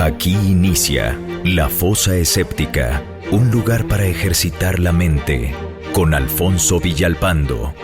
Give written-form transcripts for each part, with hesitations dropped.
Aquí inicia La Fosa Escéptica, un lugar para ejercitar la mente, con Alfonso Villalpando.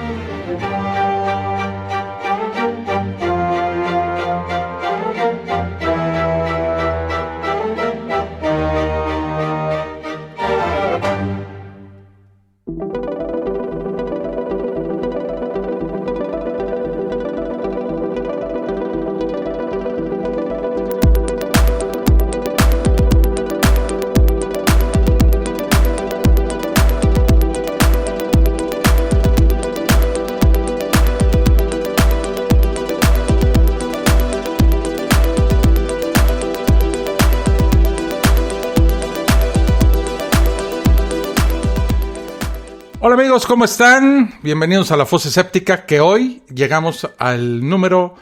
Hola amigos, ¿cómo están? Bienvenidos a La Fosa Escéptica, que hoy llegamos al número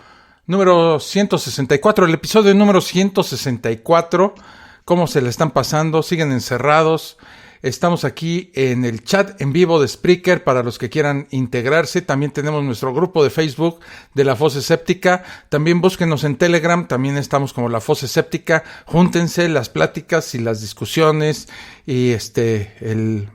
164, el episodio número 164. ¿Cómo se le están pasando? ¿Siguen encerrados? Estamos aquí en el chat en vivo de Spreaker para los que quieran integrarse. También tenemos nuestro grupo de Facebook de La Fosa Escéptica. También búsquenos en Telegram, también estamos como La Fosa Escéptica. Júntense las pláticas y las discusiones y el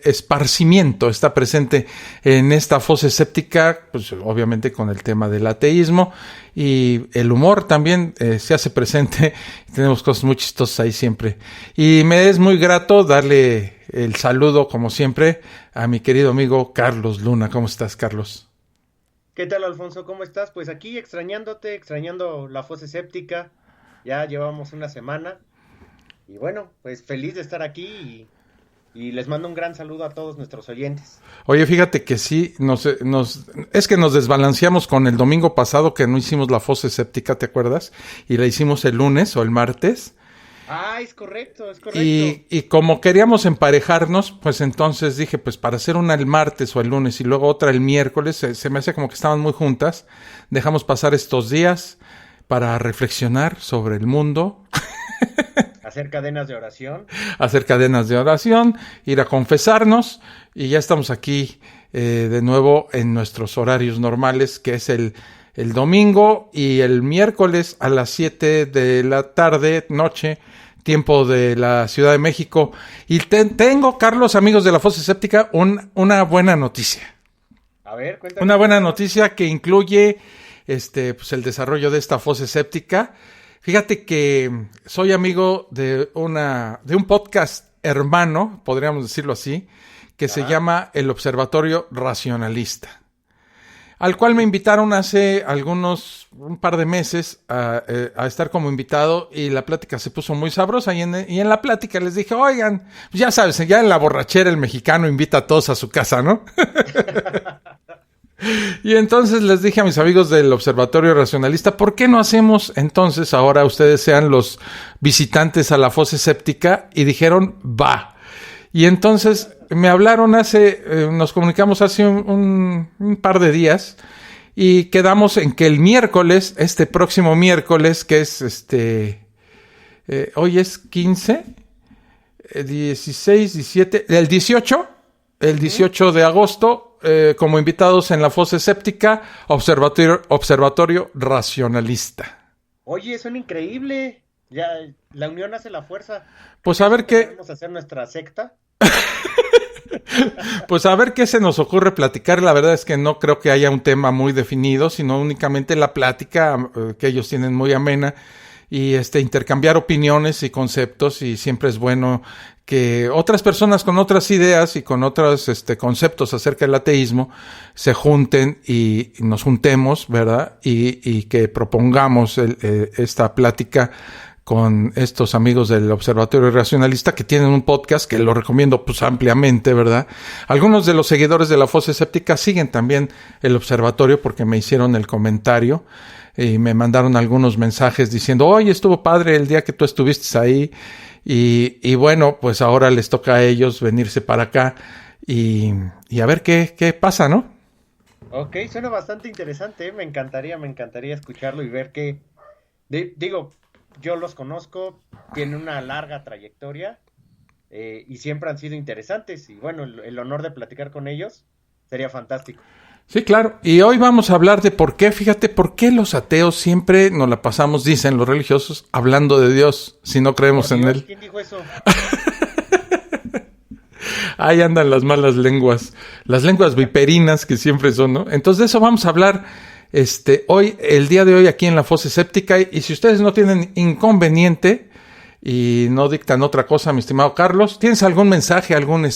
esparcimiento está presente en esta fosa escéptica, pues obviamente con el tema del ateísmo, y el humor también se hace presente. Tenemos cosas muy chistosas ahí siempre, y me es muy grato darle el saludo, como siempre, a mi querido amigo Carlos Luna. ¿Cómo estás, Carlos? ¿Qué tal, Alfonso? ¿Cómo estás? Pues aquí extrañándote, extrañando la fosa escéptica. Ya llevamos una semana y bueno, pues feliz de estar aquí y les mando un gran saludo a todos nuestros oyentes. Oye, fíjate que sí, es que nos desbalanceamos con el domingo pasado, que no hicimos la fosa escéptica, ¿te acuerdas? Y la hicimos el lunes o el martes. Ah, es correcto, es correcto. Y como queríamos emparejarnos, pues entonces dije, pues para hacer una el martes o el lunes y luego otra el miércoles, se me hace como que estaban muy juntas. Dejamos pasar estos días para reflexionar sobre el mundo. Hacer cadenas de oración. Hacer cadenas de oración, ir a confesarnos, y ya estamos aquí de nuevo en nuestros horarios normales, que es el domingo y el miércoles a las 7 de la tarde, noche, tiempo de la Ciudad de México. Y tengo, Carlos, amigos de La Fosa Escéptica, una buena noticia. A ver, cuéntame. Una buena noticia que incluye pues el desarrollo de esta fosa escéptica. Fíjate que soy amigo de un podcast hermano, podríamos decirlo así, que se llama El Observatorio Racionalista, al cual me invitaron hace un par de meses a estar como invitado, y la plática se puso muy sabrosa, y en la plática les dije, oigan, pues ya sabes, ya en la borrachera el mexicano invita a todos a su casa, ¿no? Y entonces les dije a mis amigos del Observatorio Racionalista, ¿por qué no hacemos entonces ahora ustedes sean los visitantes a la fosa escéptica? Y dijeron, va. Y entonces me hablaron nos comunicamos hace un par de días, y quedamos en que el miércoles, este próximo miércoles, que es hoy es 15, 16, 17, el 18 de agosto, como invitados en la fosa escéptica, Observatorio Racionalista. Oye, suena increíble. Ya, la unión hace la fuerza. Pues a ver qué. ¿Vamos a hacer nuestra secta? Pues a ver qué se nos ocurre platicar. La verdad es que no creo que haya un tema muy definido, sino únicamente la plática que ellos tienen muy amena, y intercambiar opiniones y conceptos, y siempre es bueno que otras personas con otras ideas y con otros conceptos acerca del ateísmo se junten y nos juntemos, ¿verdad? Y que propongamos esta plática con estos amigos del Observatorio Racionalista, que tienen un podcast que lo recomiendo pues ampliamente, ¿verdad? Algunos de los seguidores de la Fosa Escéptica siguen también el observatorio porque me hicieron el comentario y me mandaron algunos mensajes diciendo, oye, estuvo padre el día que tú estuviste ahí. Y bueno, pues ahora les toca a ellos venirse para acá y a ver qué pasa, ¿no? Ok, suena bastante interesante, me encantaría escucharlo y ver qué... Digo, yo los conozco, tienen una larga trayectoria y siempre han sido interesantes, y bueno, el honor de platicar con ellos sería fantástico. Sí, claro. Y hoy vamos a hablar de por qué, fíjate, por qué los ateos siempre nos la pasamos, dicen los religiosos, hablando de Dios, si no creemos en Él. ¿Quién dijo eso? Ahí andan las malas lenguas, las lenguas viperinas que siempre son, ¿no? Entonces de eso vamos a hablar hoy, el día de hoy aquí en la Fosa Escéptica. Y si ustedes no tienen inconveniente y no dictan otra cosa, mi estimado Carlos, ¿tienes algún mensaje, alguna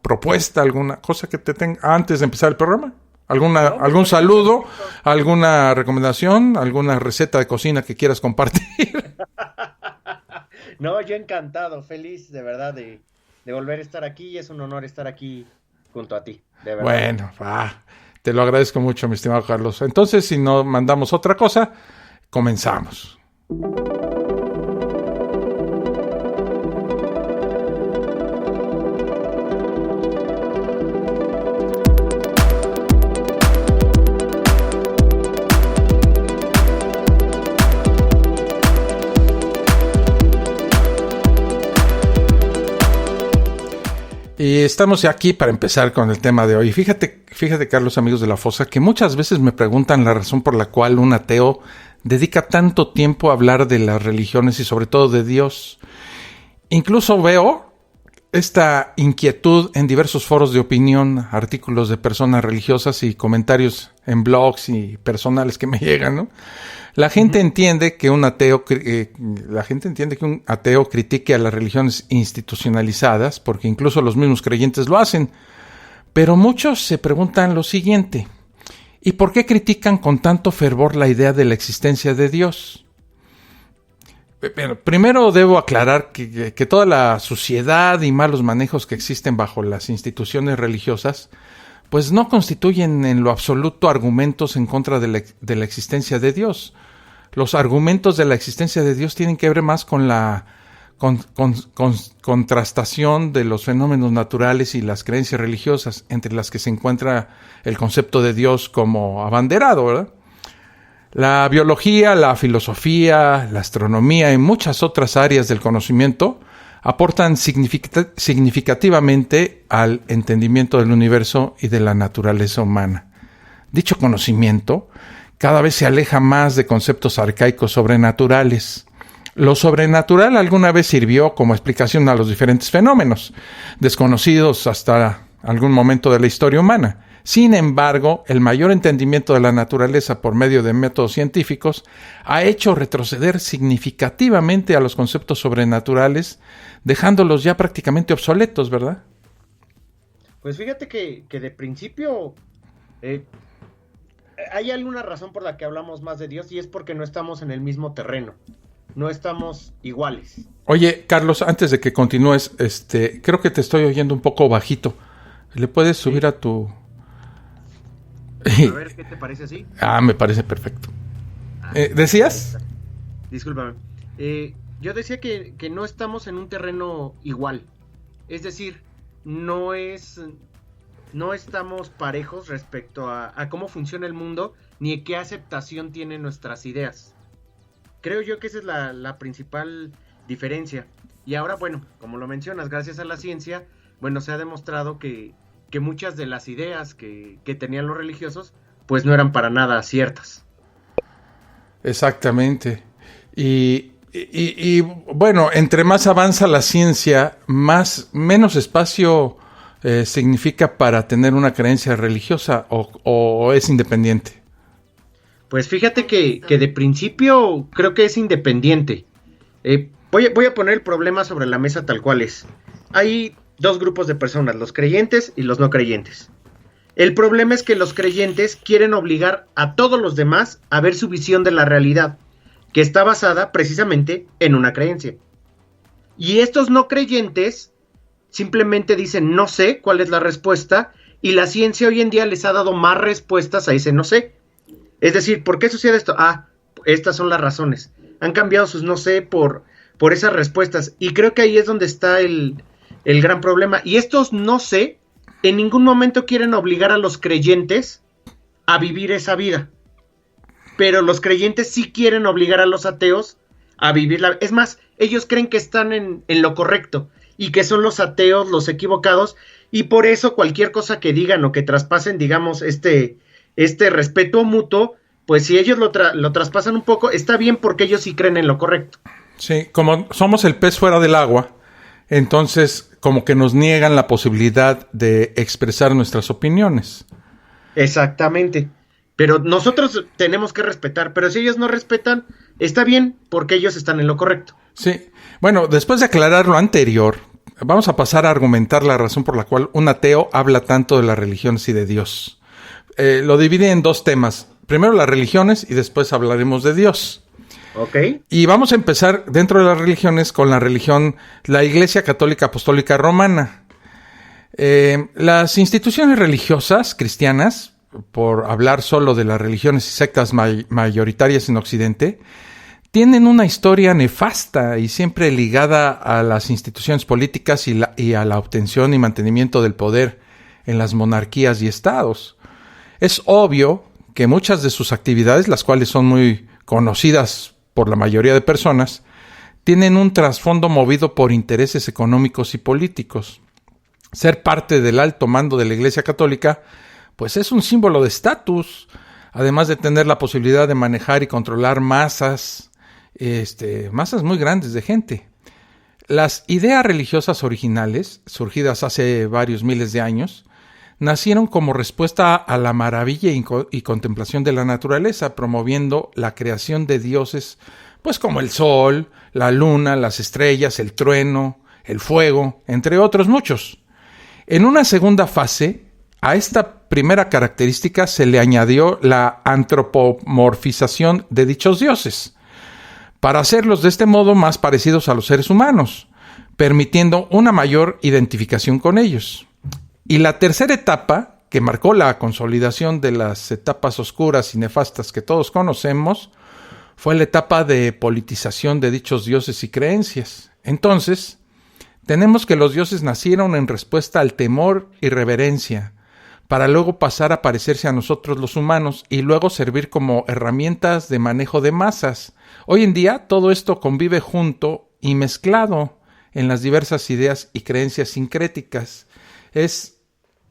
propuesta, alguna cosa que te tenga antes de empezar el programa? ¿Algún saludo, alguna recomendación, alguna receta de cocina que quieras compartir? No, yo encantado, feliz de verdad de volver a estar aquí, y es un honor estar aquí junto a ti, de verdad. Bueno, te lo agradezco mucho, mi estimado Carlos. Entonces, si no mandamos otra cosa, comenzamos. Y estamos aquí para empezar con el tema de hoy. Fíjate, Carlos, amigos de la Fosa, que muchas veces me preguntan la razón por la cual un ateo dedica tanto tiempo a hablar de las religiones y sobre todo de Dios. Incluso veo esta inquietud en diversos foros de opinión, artículos de personas religiosas y comentarios en blogs y personales que me llegan, ¿no? La gente entiende que un ateo critique a las religiones institucionalizadas, porque incluso los mismos creyentes lo hacen. Pero muchos se preguntan lo siguiente: ¿y por qué critican con tanto fervor la idea de la existencia de Dios? Primero debo aclarar que toda la suciedad y malos manejos que existen bajo las instituciones religiosas pues no constituyen en lo absoluto argumentos en contra de la existencia de Dios. Los argumentos de la existencia de Dios tienen que ver más con la contrastación de los fenómenos naturales y las creencias religiosas, entre las que se encuentra el concepto de Dios como abanderado, ¿verdad? La biología, la filosofía, la astronomía y muchas otras áreas del conocimiento aportan significativamente al entendimiento del universo y de la naturaleza humana. Dicho conocimiento cada vez se aleja más de conceptos arcaicos sobrenaturales. Lo sobrenatural alguna vez sirvió como explicación a los diferentes fenómenos, desconocidos hasta algún momento de la historia humana. Sin embargo, el mayor entendimiento de la naturaleza por medio de métodos científicos ha hecho retroceder significativamente a los conceptos sobrenaturales, dejándolos ya prácticamente obsoletos, ¿verdad? Pues fíjate que de principio hay alguna razón por la que hablamos más de Dios, y es porque no estamos en el mismo terreno, no estamos iguales. Oye, Carlos, antes de que continúes, creo que te estoy oyendo un poco bajito. ¿Le puedes subir a tu...? A ver, ¿qué te parece así? Me parece perfecto. ¿Decías? Discúlpame. Yo decía que no estamos en un terreno igual. Es decir, no estamos parejos respecto a cómo funciona el mundo, ni qué aceptación tienen nuestras ideas. Creo yo que esa es la principal diferencia. Y ahora, bueno, como lo mencionas, gracias a la ciencia, bueno, se ha demostrado que muchas de las ideas que tenían los religiosos, pues no eran para nada ciertas. Exactamente. Y bueno, entre más avanza la ciencia, menos espacio significa para tener una creencia religiosa, o es independiente. Pues fíjate que de principio creo que es independiente. Voy a poner el problema sobre la mesa tal cual es. Hay dos grupos de personas, los creyentes y los no creyentes. El problema es que los creyentes quieren obligar a todos los demás a ver su visión de la realidad, que está basada precisamente en una creencia. Y estos no creyentes simplemente dicen no sé cuál es la respuesta, y la ciencia hoy en día les ha dado más respuestas a ese no sé. Es decir, ¿por qué sucede esto? Estas son las razones. Han cambiado sus no sé por esas respuestas, y creo que ahí es donde está el gran problema. Y estos no sé en ningún momento quieren obligar a los creyentes a vivir esa vida, pero los creyentes sí quieren obligar a los ateos a vivirla. Es más, ellos creen que están en lo correcto, y que son los ateos los equivocados, y por eso cualquier cosa que digan o que traspasen, digamos, este respeto mutuo, pues si ellos lo traspasan un poco, está bien porque ellos sí creen en lo correcto. Sí, como somos el pez fuera del agua, entonces como que nos niegan la posibilidad de expresar nuestras opiniones. Exactamente. Pero nosotros tenemos que respetar, pero si ellos no respetan, está bien porque ellos están en lo correcto. Sí, bueno, después de aclarar lo anterior, vamos a pasar a argumentar la razón por la cual un ateo habla tanto de las religiones y de Dios. Lo divide en dos temas. Primero las religiones y después hablaremos de Dios. Ok. Y vamos a empezar dentro de las religiones con la religión, la Iglesia Católica Apostólica Romana. Las instituciones religiosas cristianas, por hablar solo de las religiones y sectas mayoritarias en Occidente, tienen una historia nefasta y siempre ligada a las instituciones políticas y a la obtención y mantenimiento del poder en las monarquías y estados. Es obvio que muchas de sus actividades, las cuales son muy conocidas por la mayoría de personas, tienen un trasfondo movido por intereses económicos y políticos. Ser parte del alto mando de la Iglesia Católica pues es un símbolo de estatus, además de tener la posibilidad de manejar y controlar masas muy grandes de gente. Las ideas religiosas originales, surgidas hace varios miles de años, nacieron como respuesta a la maravilla y contemplación de la naturaleza, promoviendo la creación de dioses, pues como el sol, la luna, las estrellas, el trueno, el fuego, entre otros muchos. En una segunda fase, a esta primera característica se le añadió la antropomorfización de dichos dioses, para hacerlos de este modo más parecidos a los seres humanos, permitiendo una mayor identificación con ellos. Y la tercera etapa, que marcó la consolidación de las etapas oscuras y nefastas que todos conocemos, fue la etapa de politización de dichos dioses y creencias. Entonces, tenemos que los dioses nacieron en respuesta al temor y reverencia, para luego pasar a parecerse a nosotros los humanos y luego servir como herramientas de manejo de masas. Hoy en día todo esto convive junto y mezclado en las diversas ideas y creencias sincréticas.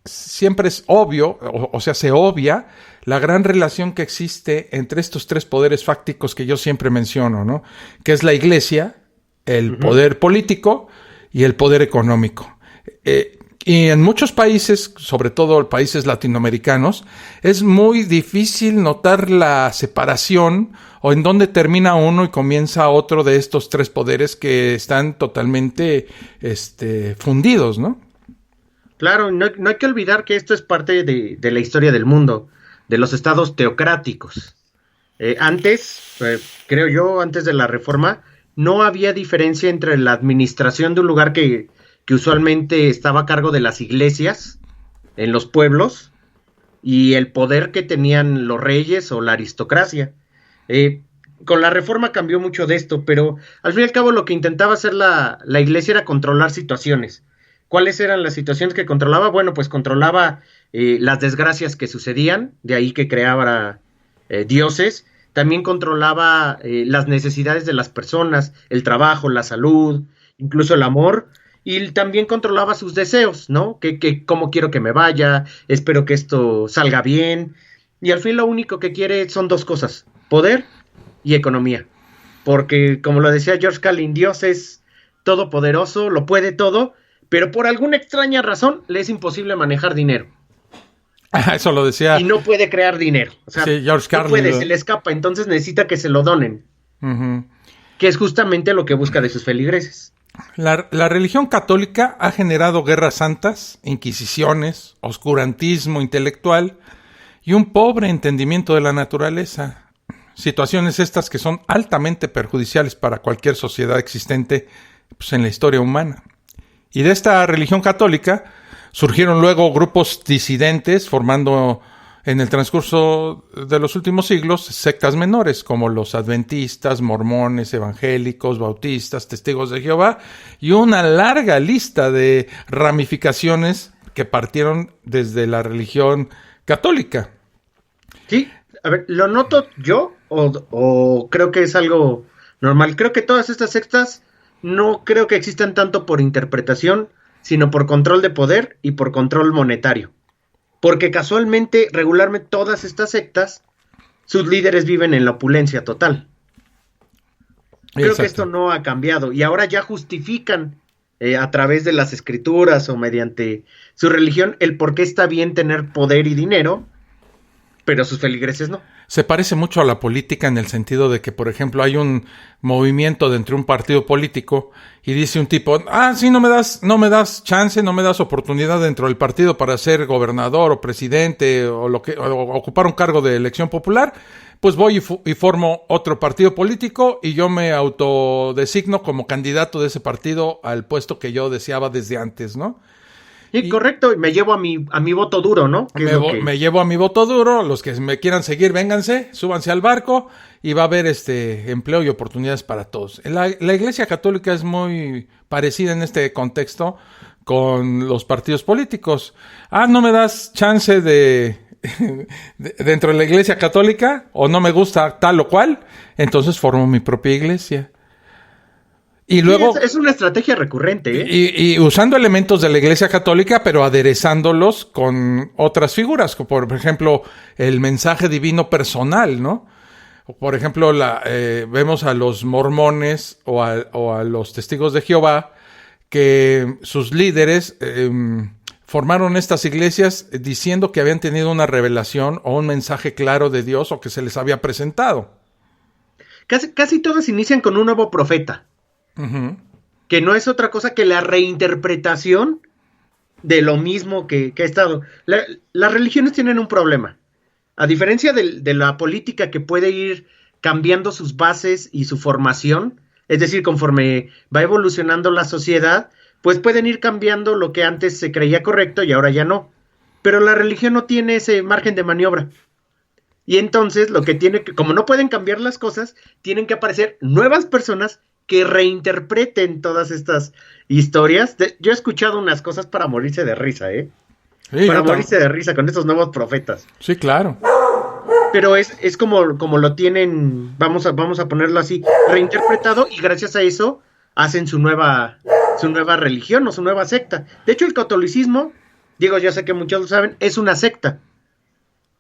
Siempre es obvio, se obvia la gran relación que existe entre estos tres poderes fácticos que yo siempre menciono, ¿no? Que es la Iglesia, el poder político y el poder económico. Y en muchos países, sobre todo países latinoamericanos, es muy difícil notar la separación o en dónde termina uno y comienza otro de estos tres poderes que están totalmente fundidos, ¿no? Claro, no hay que olvidar que esto es parte de la historia del mundo, de los estados teocráticos. Antes de la Reforma, no había diferencia entre la administración de un lugar que usualmente estaba a cargo de las iglesias en los pueblos y el poder que tenían los reyes o la aristocracia. Con la Reforma cambió mucho de esto, pero al fin y al cabo lo que intentaba hacer la iglesia era controlar situaciones. ¿Cuáles eran las situaciones que controlaba? Bueno, pues controlaba las desgracias que sucedían, de ahí que creaba dioses. También controlaba las necesidades de las personas, el trabajo, la salud, incluso el amor. Y también controlaba sus deseos, ¿no? Que cómo quiero que me vaya, espero que esto salga bien. Y al fin lo único que quiere son dos cosas, poder y economía. Porque, como lo decía George Carlin, Dios es todopoderoso, lo puede todo, pero por alguna extraña razón le es imposible manejar dinero. Eso lo decía. Y no puede crear dinero. O sea, sí, George Carlin, no puede, se le escapa, entonces necesita que se lo donen. Uh-huh. Que es justamente lo que busca de sus feligreses. La religión católica ha generado guerras santas, inquisiciones, oscurantismo intelectual y un pobre entendimiento de la naturaleza. Situaciones estas que son altamente perjudiciales para cualquier sociedad existente en la historia humana. Y de esta religión católica surgieron luego grupos disidentes formando en el transcurso de los últimos siglos sectas menores como los adventistas, mormones, evangélicos, bautistas, testigos de Jehová y una larga lista de ramificaciones que partieron desde la religión católica. Sí, a ver, lo noto yo o creo que es algo normal. Creo que todas estas sectas no creo que existan tanto por interpretación, sino por control de poder y por control monetario. Porque casualmente, regularmente, todas estas sectas, sus líderes viven en la opulencia total. Creo Exacto. que esto no ha cambiado y ahora ya justifican a través de las escrituras o mediante su religión el por qué está bien tener poder y dinero, pero sus feligreses no. Se parece mucho a la política en el sentido de que, por ejemplo, hay un movimiento dentro de un partido político y dice un tipo, sí, no me das chance, no me das oportunidad dentro del partido para ser gobernador o presidente o ocupar un cargo de elección popular, pues voy y formo otro partido político y yo me autodesigno como candidato de ese partido al puesto que yo deseaba desde antes, ¿no? Sí, correcto, y me llevo a mi voto duro, ¿no? Me llevo a mi voto duro, los que me quieran seguir, vénganse, súbanse al barco y va a haber empleo y oportunidades para todos. La Iglesia Católica es muy parecida en este contexto con los partidos políticos. No me das chance dentro de la Iglesia Católica o no me gusta tal o cual, entonces formo mi propia iglesia. Y luego, es una estrategia recurrente, ¿eh? Y usando elementos de la Iglesia Católica, pero aderezándolos con otras figuras, como por ejemplo el mensaje divino personal, ¿no? Por ejemplo, vemos a los mormones o a los testigos de Jehová, que sus líderes formaron estas iglesias diciendo que habían tenido una revelación o un mensaje claro de Dios o que se les había presentado. Casi todas inician con un nuevo profeta. Uh-huh. Que no es otra cosa que la reinterpretación de lo mismo que ha estado. Las religiones tienen un problema. A diferencia de la política, que puede ir cambiando sus bases y su formación, es decir, conforme va evolucionando la sociedad, pues pueden ir cambiando lo que antes se creía correcto y ahora ya no. Pero la religión no tiene ese margen de maniobra. Y entonces como no pueden cambiar las cosas, tienen que aparecer nuevas personas que reinterpreten todas estas historias. Yo he escuchado unas cosas para morirse de risa, ¿eh? Sí, para morirse de risa con estos nuevos profetas. Sí, claro. Pero es como lo tienen, vamos a ponerlo así, reinterpretado, y gracias a eso hacen su nueva religión o su nueva secta. De hecho, el catolicismo, digo, yo sé que muchos lo saben, es una secta.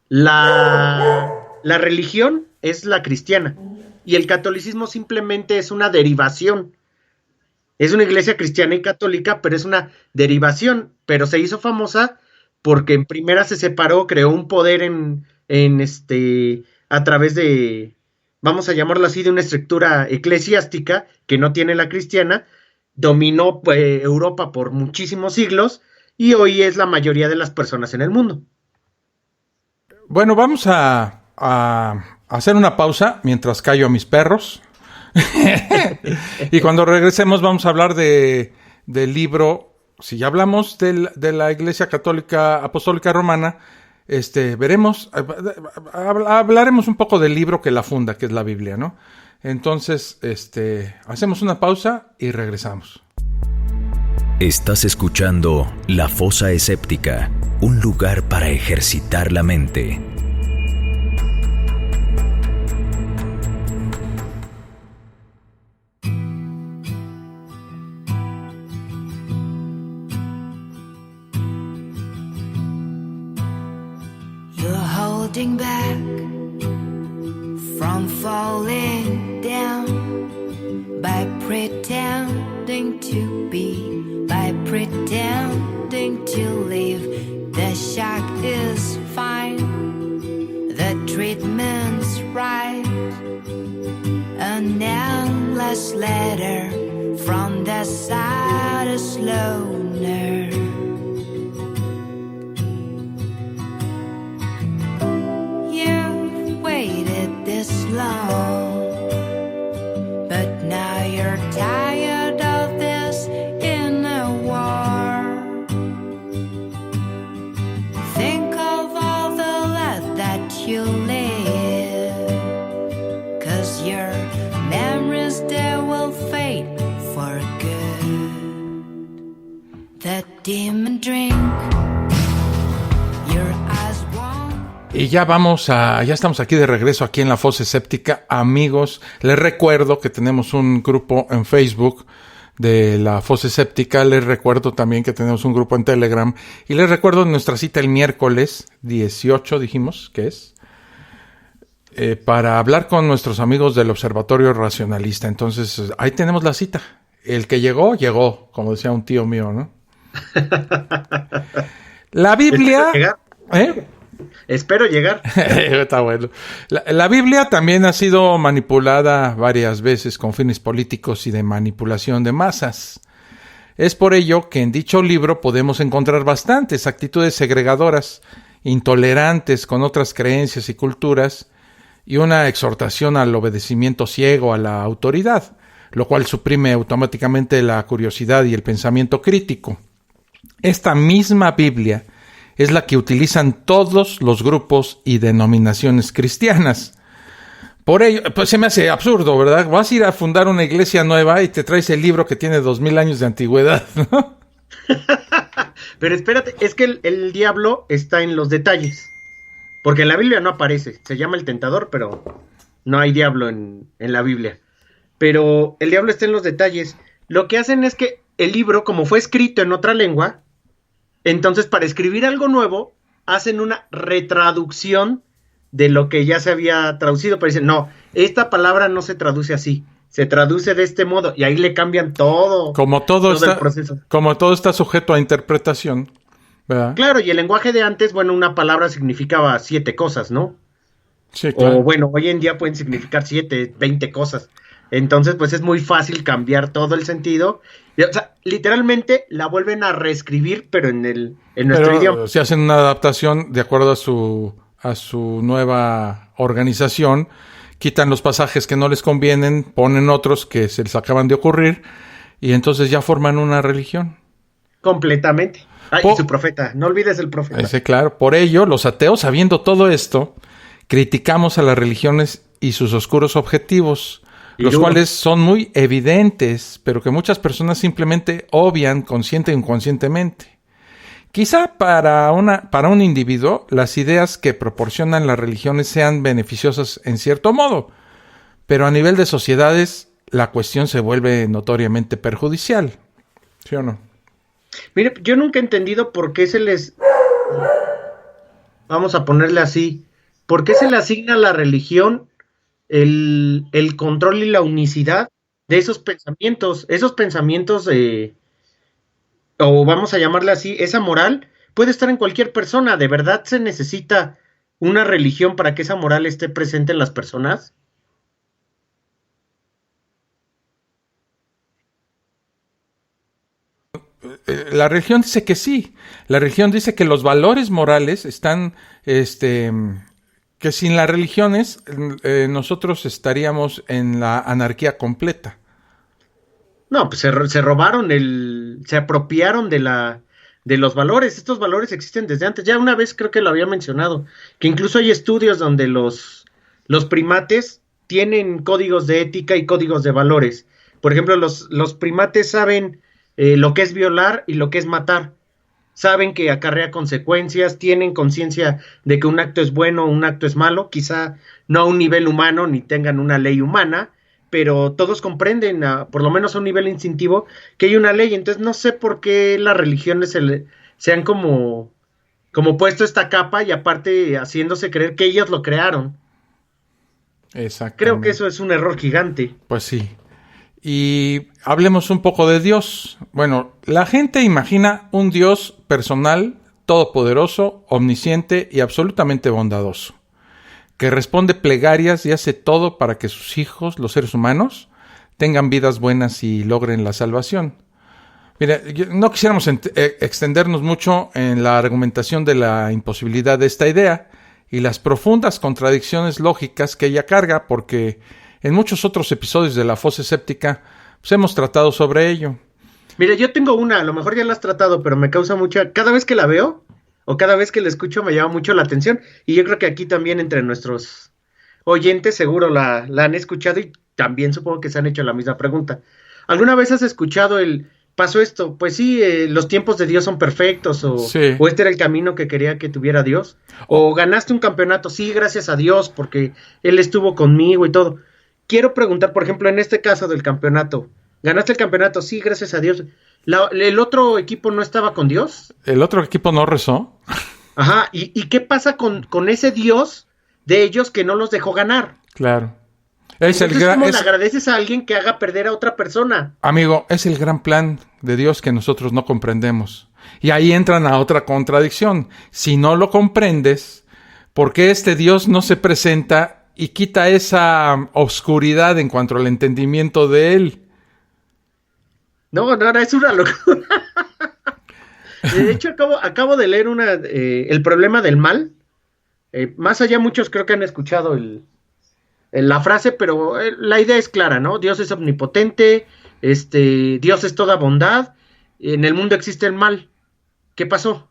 La religión es la cristiana. Y el catolicismo simplemente es una derivación. Es una iglesia cristiana y católica, pero es una derivación. Pero se hizo famosa porque en primera se separó, creó un poder a través de, vamos a llamarlo así, de una estructura eclesiástica que no tiene la cristiana. Dominó Europa por muchísimos siglos y hoy es la mayoría de las personas en el mundo. Bueno, vamos a hacer una pausa mientras callo a mis perros. Y cuando regresemos vamos a hablar del libro. Si ya hablamos de la Iglesia Católica Apostólica Romana, hablaremos un poco del libro que la funda, que es la Biblia, ¿no? Entonces, hacemos una pausa y regresamos. Estás escuchando La Fosa Escéptica, un lugar para ejercitar la mente. Holding back from falling down by pretending to be, by pretending to live. The shock is fine, the treatment's right. An endless letter from the saddest loner. Long, but now you're tired of this inner war. Think of all the life that you live, 'cause your memories there will fade for good. The demon drink your eyes won't. Y ya estamos aquí de regreso aquí en La Fosa Escéptica. Amigos, les recuerdo que tenemos un grupo en Facebook de la Fosa Escéptica. Les recuerdo también que tenemos un grupo en Telegram. Y les recuerdo nuestra cita el miércoles 18, dijimos que es, para hablar con nuestros amigos del Observatorio Racionalista. Entonces, ahí tenemos la cita. El que llegó, llegó, como decía un tío mío, ¿no? La Biblia... Espero llegar. Está bueno. La Biblia también ha sido manipulada varias veces con fines políticos y de manipulación de masas. Es por ello que en dicho libro podemos encontrar bastantes actitudes segregadoras, intolerantes con otras creencias y culturas, y una exhortación al obedecimiento ciego a la autoridad, lo cual suprime automáticamente la curiosidad y el pensamiento crítico. Esta misma Biblia es la que utilizan todos los grupos y denominaciones cristianas. Por ello, pues se me hace absurdo, ¿verdad? Vas a ir a fundar una iglesia nueva y te traes el libro que tiene 2000 años de antigüedad, ¿no? Pero espérate, es que el diablo está en los detalles. Porque en la Biblia no aparece, se llama el tentador, pero no hay diablo en la Biblia. Pero el diablo está en los detalles. Lo que hacen es que el libro, como fue escrito en otra lengua, entonces para escribir algo nuevo, hacen una retraducción de lo que ya se había traducido. Pero dicen, no, esta palabra no se traduce así, se traduce de este modo, y ahí le cambian todo, todo el proceso. Como todo está sujeto a interpretación, ¿verdad? Claro, y el lenguaje de antes, bueno, una palabra significaba 7 cosas, ¿no? Sí, claro. O bueno, hoy en día pueden significar 7, 20 cosas. Entonces, pues es muy fácil cambiar todo el sentido. O sea, literalmente la vuelven a reescribir, pero en nuestro idioma. Si hacen una adaptación de acuerdo a su nueva organización, quitan los pasajes que no les convienen, ponen otros que se les acaban de ocurrir, y entonces ya forman una religión. Completamente. Y su profeta, no olvides el profeta. Sí, claro. Por ello, los ateos, sabiendo todo esto, criticamos a las religiones y sus oscuros objetivos, los cuales son muy evidentes, pero que muchas personas simplemente obvian consciente e inconscientemente. Quizá para un individuo, las ideas que proporcionan las religiones sean beneficiosas en cierto modo, pero a nivel de sociedades, la cuestión se vuelve notoriamente perjudicial. ¿Sí o no? Mire, yo nunca he entendido por qué se les... Vamos a ponerle así. ¿Por qué se le asigna a la religión el control y la unicidad de esos pensamientos? Esos pensamientos, o vamos a llamarle así, esa moral puede estar en cualquier persona. ¿De verdad se necesita una religión para que esa moral esté presente en las personas? La religión dice que sí. La religión dice que los valores morales están, que sin las religiones nosotros estaríamos en la anarquía completa. No, pues se robaron se apropiaron de los valores. Estos valores existen desde antes. Ya una vez creo que lo había mencionado, que incluso hay estudios donde los primates tienen códigos de ética y códigos de valores. Por ejemplo, los primates saben lo que es violar y lo que es matar. Saben que acarrea consecuencias, tienen conciencia de que un acto es bueno o un acto es malo, quizá no a un nivel humano ni tengan una ley humana, pero todos comprenden, por lo menos a un nivel instintivo, que hay una ley. Entonces no sé por qué las religiones se han como puesto esta capa y aparte haciéndose creer que ellos lo crearon. Exactamente. Creo que eso es un error gigante. Pues sí. Y hablemos un poco de Dios. Bueno, la gente imagina un Dios personal, todopoderoso, omnisciente y absolutamente bondadoso, que responde plegarias y hace todo para que sus hijos, los seres humanos, tengan vidas buenas y logren la salvación. Mira, no quisiéramos extendernos mucho en la argumentación de la imposibilidad de esta idea y las profundas contradicciones lógicas que ella carga, porque en muchos otros episodios de La Fosa Escéptica pues hemos tratado sobre ello. Mira, yo tengo una, a lo mejor ya la has tratado, pero me causa mucha... Cada vez que la veo, o cada vez que la escucho, me llama mucho la atención. Y yo creo que aquí también entre nuestros oyentes seguro la han escuchado y también supongo que se han hecho la misma pregunta. ¿Alguna vez has escuchado pasó esto? Pues sí, los tiempos de Dios son perfectos, sí. O este era el camino que quería que tuviera Dios. O ganaste un campeonato, sí, gracias a Dios, porque Él estuvo conmigo y todo. Quiero preguntar, por ejemplo, en este caso del campeonato, Ganaste el campeonato, sí, gracias a Dios. ¿El otro equipo no estaba con Dios? El otro equipo no rezó. Ajá, ¿y qué pasa con ese Dios de ellos que no los dejó ganar? Claro. Entonces, ¿cómo le agradeces a alguien que haga perder a otra persona? Amigo, es el gran plan de Dios que nosotros no comprendemos. Y ahí entran a otra contradicción. Si no lo comprendes, ¿por qué este Dios no se presenta y quita esa oscuridad en cuanto al entendimiento de Él? No, es una locura. De hecho, acabo de leer el problema del mal. Más allá, muchos creo que han escuchado la frase, pero la idea es clara, ¿no? Dios es omnipotente, Dios es toda bondad, en el mundo existe el mal. ¿Qué pasó?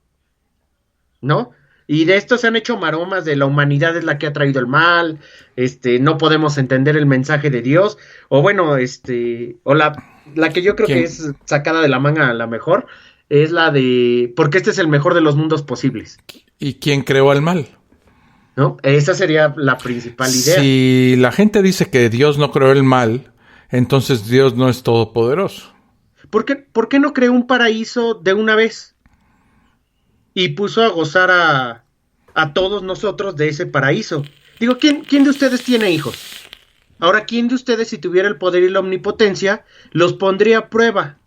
¿No? Y de esto se han hecho maromas de la humanidad es la que ha traído el mal, no podemos entender el mensaje de Dios, o bueno, o la que yo creo que es sacada de la manga a la mejor, es la de, porque este es el mejor de los mundos posibles. ¿Y quién creó el mal? ¿No? Esa sería la principal idea. Si la gente dice que Dios no creó el mal, entonces Dios no es todopoderoso. ¿Por qué no creó un paraíso de una vez? Y puso a gozar a todos nosotros de ese paraíso. Digo, ¿quién de ustedes tiene hijos? Ahora, ¿quién de ustedes, si tuviera el poder y la omnipotencia, los pondría a prueba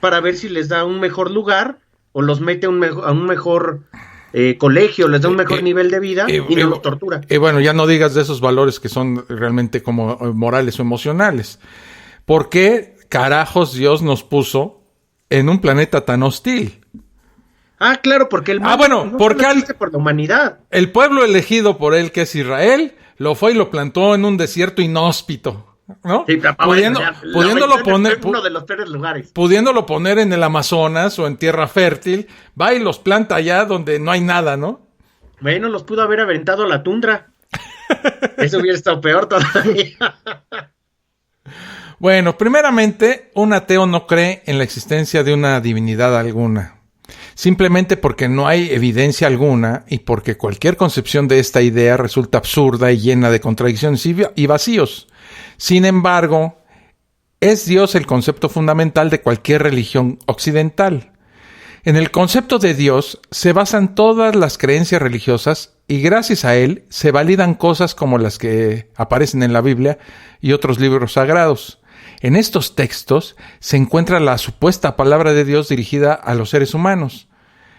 para ver si les da un mejor lugar o los mete a un mejor colegio, les da un mejor nivel de vida y no los tortura? Bueno, ya no digas de esos valores que son realmente como morales o emocionales. ¿Por qué carajos Dios nos puso en un planeta tan hostil? Ah, claro, porque el mal porque existe por la humanidad. El pueblo elegido por él, que es Israel, lo fue y lo plantó en un desierto inhóspito, ¿no? Sí, pudiéndolo poner uno de los peores lugares. Pudiéndolo poner en el Amazonas o en tierra fértil, va y los planta allá donde no hay nada, ¿no? Bueno, los pudo haber aventado a la tundra. Eso hubiera estado peor todavía. Bueno, primeramente, un ateo no cree en la existencia de una divinidad alguna. Simplemente porque no hay evidencia alguna y porque cualquier concepción de esta idea resulta absurda y llena de contradicciones y vacíos. Sin embargo, es Dios el concepto fundamental de cualquier religión occidental. En el concepto de Dios se basan todas las creencias religiosas y gracias a él se validan cosas como las que aparecen en la Biblia y otros libros sagrados. En estos textos se encuentra la supuesta palabra de Dios dirigida a los seres humanos.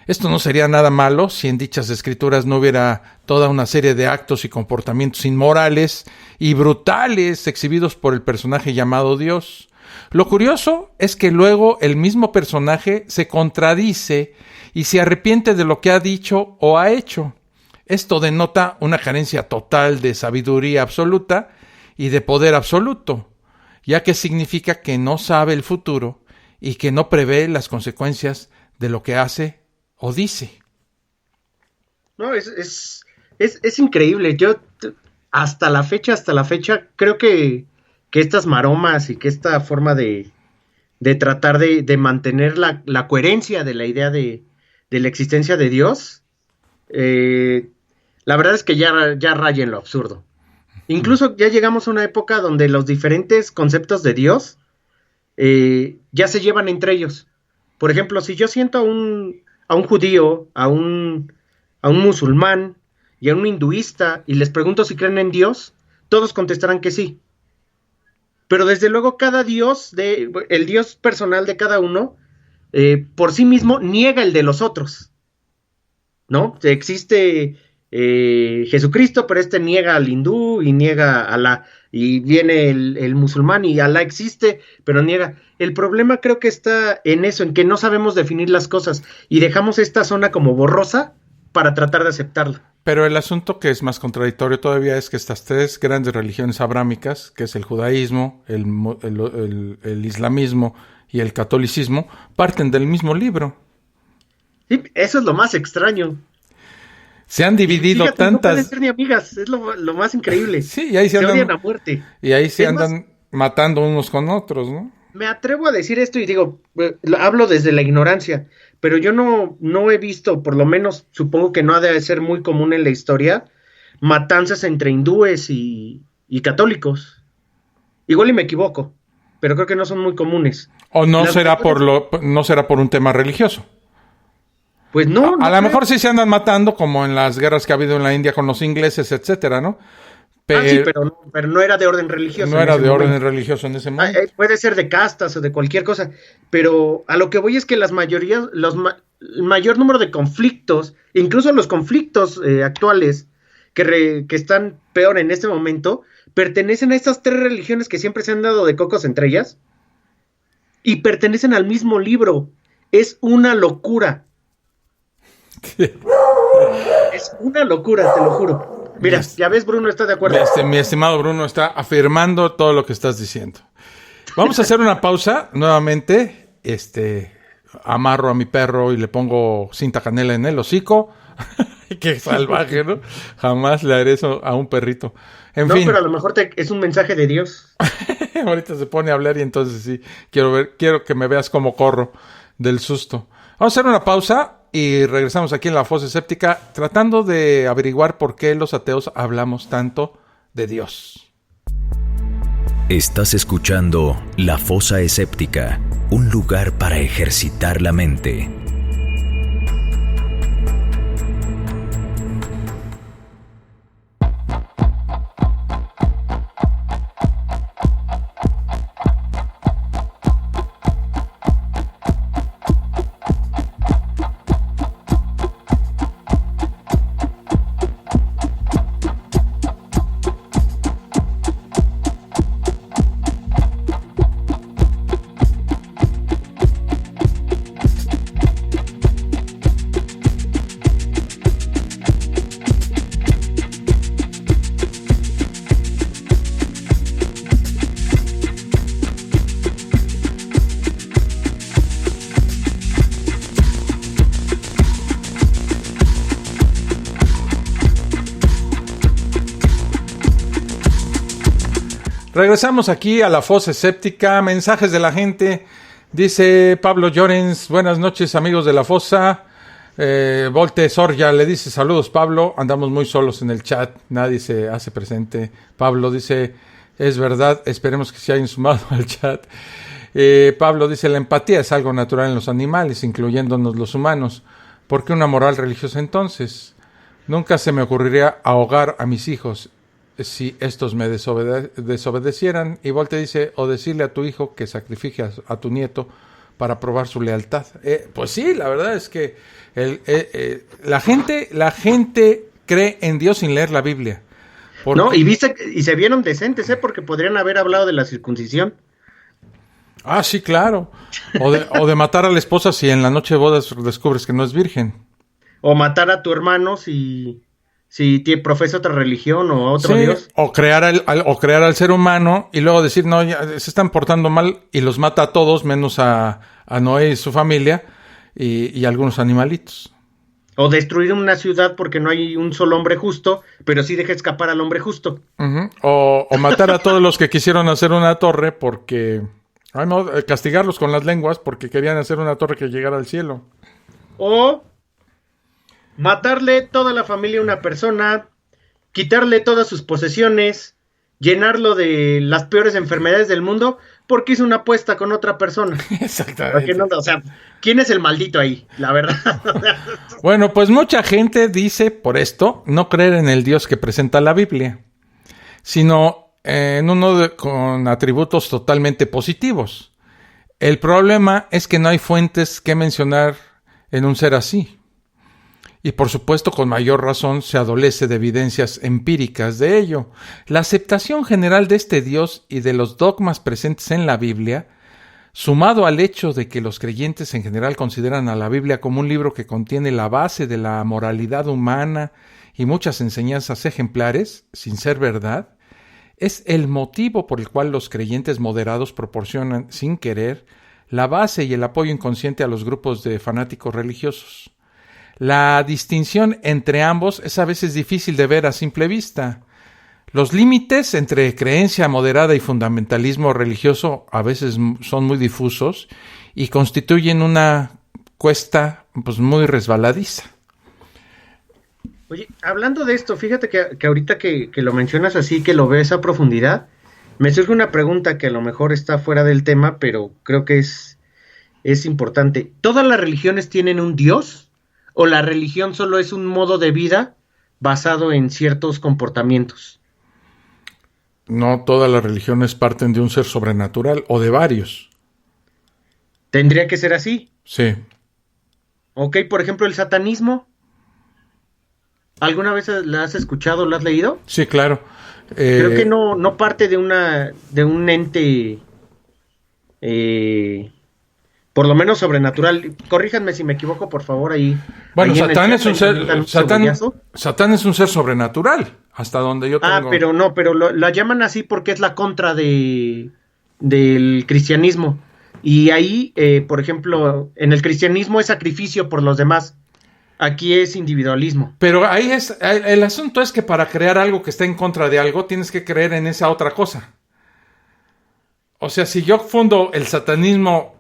Esto no sería nada malo si en dichas escrituras no hubiera toda una serie de actos y comportamientos inmorales y brutales exhibidos por el personaje llamado Dios. Lo curioso es que luego el mismo personaje se contradice y se arrepiente de lo que ha dicho o ha hecho. Esto denota una carencia total de sabiduría absoluta y de poder absoluto, ya que significa que no sabe el futuro y que no prevé las consecuencias de lo que hace o dice. No, es increíble. Yo hasta la fecha, creo que estas maromas y que esta forma de tratar de mantener la coherencia de la idea de la existencia de Dios, la verdad es que ya raya en lo absurdo. Incluso ya llegamos a una época donde los diferentes conceptos de Dios ya se llevan entre ellos. Por ejemplo, si yo siento a un judío, a un musulmán y a un hinduista y les pregunto si creen en Dios, todos contestarán que sí. Pero desde luego cada Dios, el Dios personal de cada uno, por sí mismo niega el de los otros, ¿no? Existe Jesucristo, pero niega al hindú y niega a Alá. Y viene el musulmán y Alá existe, pero niega. El problema creo que está en eso, en que no sabemos definir las cosas y dejamos esta zona como borrosa para tratar de aceptarla. Pero el asunto que es más contradictorio todavía es que estas tres grandes religiones abrámicas, que es el judaísmo, el islamismo y el catolicismo, parten del mismo libro. Sí, eso es lo más extraño. Se han dividido tantas... No pueden ser ni amigas, es lo más increíble. Sí, y ahí se odian a muerte. Y ahí se andan matando unos con otros, ¿no? Me atrevo a decir esto y digo, hablo desde la ignorancia, pero yo no he visto, por lo menos supongo que no ha de ser muy común en la historia, matanzas entre hindúes y católicos. Igual y me equivoco. pero creo que no son muy comunes. ¿O no Las será mejores- no será por un tema religioso? Pues no. A no lo creo. mejor sí se andan matando, como en las guerras que ha habido en la India con los ingleses, etcétera, ¿no? Sí, pero no era de orden religioso. no en era ese de orden momento. religioso en ese momento. Puede ser de castas o de cualquier cosa, pero a lo que voy es que el mayor número de conflictos, incluso los conflictos actuales que están peor en este momento, pertenecen a estas tres religiones que siempre se han dado de cocos entre ellas y pertenecen al mismo libro. Es una locura. Es una locura, te lo juro. Mira, ya ves, Bruno está de acuerdo. Mi estimado Bruno está afirmando todo lo que estás diciendo. Vamos a hacer una pausa nuevamente. Amarro a mi perro y le pongo cinta canela en el hocico. Qué salvaje, ¿no? Jamás le haré eso a un perrito. En fin. Pero a lo mejor es un mensaje de Dios. Ahorita se pone a hablar y entonces sí, quiero que me veas como corro del susto. Vamos a hacer una pausa y regresamos aquí en La Fosa Escéptica tratando de averiguar por qué los ateos hablamos tanto de Dios. Estás escuchando La Fosa Escéptica, un lugar para ejercitar la mente. Regresamos aquí a La Fosa Escéptica, mensajes de la gente. Dice Pablo Llorens, buenas noches amigos de La Fosa. Volte Sorja le dice saludos Pablo, andamos muy solos en el chat, nadie se hace presente. Pablo dice, es verdad, esperemos que se hayan sumado al chat. Pablo dice, la empatía es algo natural en los animales, incluyéndonos los humanos. ¿Por qué una moral religiosa entonces? Nunca se me ocurriría ahogar a mis hijos si estos me desobedecieran. Y Volte dice, o decirle a tu hijo que sacrifique a tu nieto para probar su lealtad. Pues sí, la verdad es que la gente cree en Dios sin leer la Biblia. No, y se vieron decentes, porque podrían haber hablado de la circuncisión. Ah, sí, claro. O de matar a la esposa si en la noche de bodas descubres que no es virgen. O matar a tu hermano si profesa otra religión o otro Dios. O crear al ser humano y luego decir, no, ya se están portando mal y los mata a todos, menos a Noé y su familia y algunos animalitos. O destruir una ciudad porque no hay un solo hombre justo, pero sí deja escapar al hombre justo. Uh-huh. O matar a todos los que quisieron hacer una torre porque... castigarlos con las lenguas porque querían hacer una torre que llegara al cielo. O matarle toda la familia a una persona, quitarle todas sus posesiones, llenarlo de las peores enfermedades del mundo porque hizo una apuesta con otra persona. Exactamente. ¿Quién es el maldito ahí? La verdad. Bueno, pues mucha gente dice por esto no creer en el Dios que presenta la Biblia, sino en uno con atributos totalmente positivos. El problema es que no hay fuentes que mencionar en un ser así. Y por supuesto, con mayor razón, se adolece de evidencias empíricas de ello. La aceptación general de este Dios y de los dogmas presentes en la Biblia, sumado al hecho de que los creyentes en general consideran a la Biblia como un libro que contiene la base de la moralidad humana y muchas enseñanzas ejemplares, sin ser verdad, es el motivo por el cual los creyentes moderados proporcionan, sin querer, la base y el apoyo inconsciente a los grupos de fanáticos religiosos. La distinción entre ambos es a veces difícil de ver a simple vista. Los límites entre creencia moderada y fundamentalismo religioso a veces son muy difusos y constituyen una cuesta muy resbaladiza. Oye, hablando de esto, fíjate que ahorita que lo mencionas así, que lo ves a profundidad, Me surge una pregunta que a lo mejor está fuera del tema, pero creo que es importante. ¿Todas las religiones tienen un Dios? ¿O la religión solo es un modo de vida basado en ciertos comportamientos? No todas las religiones parten de un ser sobrenatural o de varios. ¿Tendría que ser así? Sí. Ok, por ejemplo, el satanismo. ¿Alguna vez la has escuchado, la has leído? Sí, claro. Creo que no parte de un ente, por lo menos sobrenatural. Corríjanme si me equivoco, por favor, ahí. Bueno, ahí en el Satán chat, es un ahí ser, me dan un cebollazo. Satán es un ser sobrenatural, hasta donde yo tengo. Pero la llaman así porque es la contra del cristianismo. Y ahí, por ejemplo, en el cristianismo es sacrificio por los demás. Aquí es individualismo. Pero ahí el asunto es que para crear algo que está en contra de algo, tienes que creer en esa otra cosa. O sea, si yo fundo el satanismo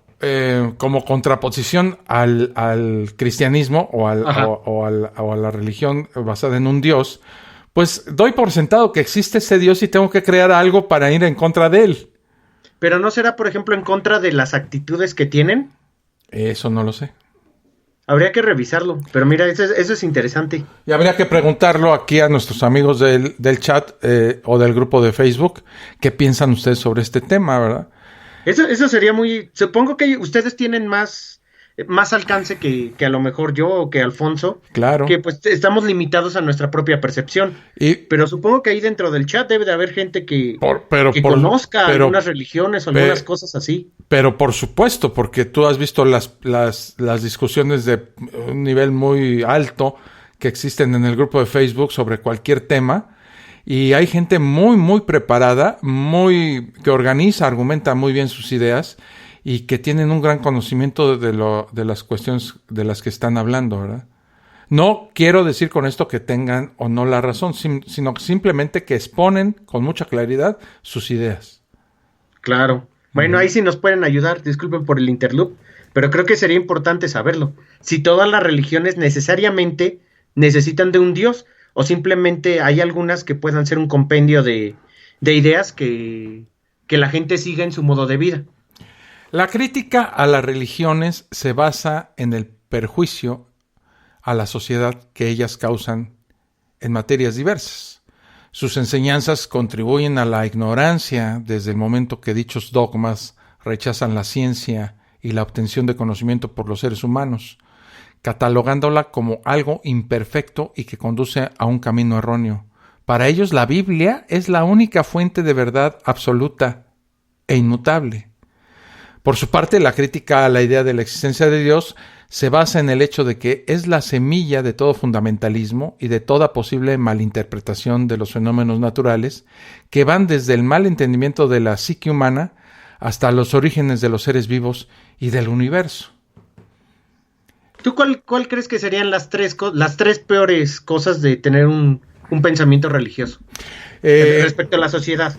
como contraposición al cristianismo o a la religión basada en un Dios, pues doy por sentado que existe ese Dios y tengo que crear algo para ir en contra de él. Pero ¿no será, por ejemplo, en contra de las actitudes que tienen? Eso no lo sé. Habría que revisarlo, pero mira, eso es interesante. Y habría que preguntarlo aquí a nuestros amigos del chat o del grupo de Facebook, ¿qué piensan ustedes sobre este tema, verdad? Eso sería muy... Supongo que ustedes tienen más alcance que a lo mejor yo o que Alfonso. Claro. Que pues estamos limitados a nuestra propia percepción. Pero supongo que ahí dentro del chat debe de haber gente que conozca algunas religiones o algunas cosas así. Pero por supuesto, porque tú has visto las discusiones de un nivel muy alto que existen en el grupo de Facebook sobre cualquier tema. Y hay gente muy, muy preparada, que organiza, argumenta muy bien sus ideas y que tienen un gran conocimiento de las cuestiones de las que están hablando, ¿verdad? No quiero decir con esto que tengan o no la razón, sino simplemente que exponen con mucha claridad sus ideas. Claro. Bueno, ahí sí nos pueden ayudar, disculpen por el interloop, pero creo que sería importante saberlo. Si todas las religiones necesariamente necesitan de un Dios, o simplemente hay algunas que puedan ser un compendio de ideas que la gente siga en su modo de vida. La crítica a las religiones se basa en el perjuicio a la sociedad que ellas causan en materias diversas. Sus enseñanzas contribuyen a la ignorancia desde el momento que dichos dogmas rechazan la ciencia y la obtención de conocimiento por los seres humanos, catalogándola como algo imperfecto y que conduce a un camino erróneo. Para ellos la Biblia es la única fuente de verdad absoluta e inmutable. Por su parte, la crítica a la idea de la existencia de Dios se basa en el hecho de que es la semilla de todo fundamentalismo y de toda posible malinterpretación de los fenómenos naturales que van desde el mal entendimiento de la psique humana hasta los orígenes de los seres vivos y del universo. ¿Tú cuál crees que serían las tres peores cosas de tener un pensamiento religioso respecto a la sociedad?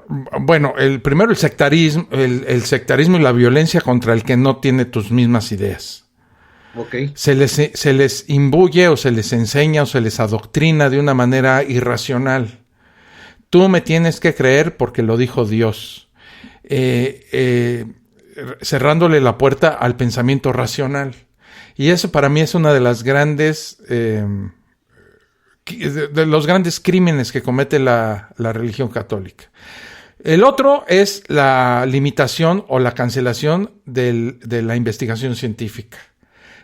Bueno, primero el sectarismo y la violencia contra el que no tiene tus mismas ideas. Okay. Se les imbuye o se les enseña o se les adoctrina de una manera irracional. Tú me tienes que creer porque lo dijo Dios. Cerrándole la puerta al pensamiento racional. Y eso para mí es una de las grandes... de los grandes crímenes que comete la religión católica. El otro es la limitación o la cancelación de la investigación científica.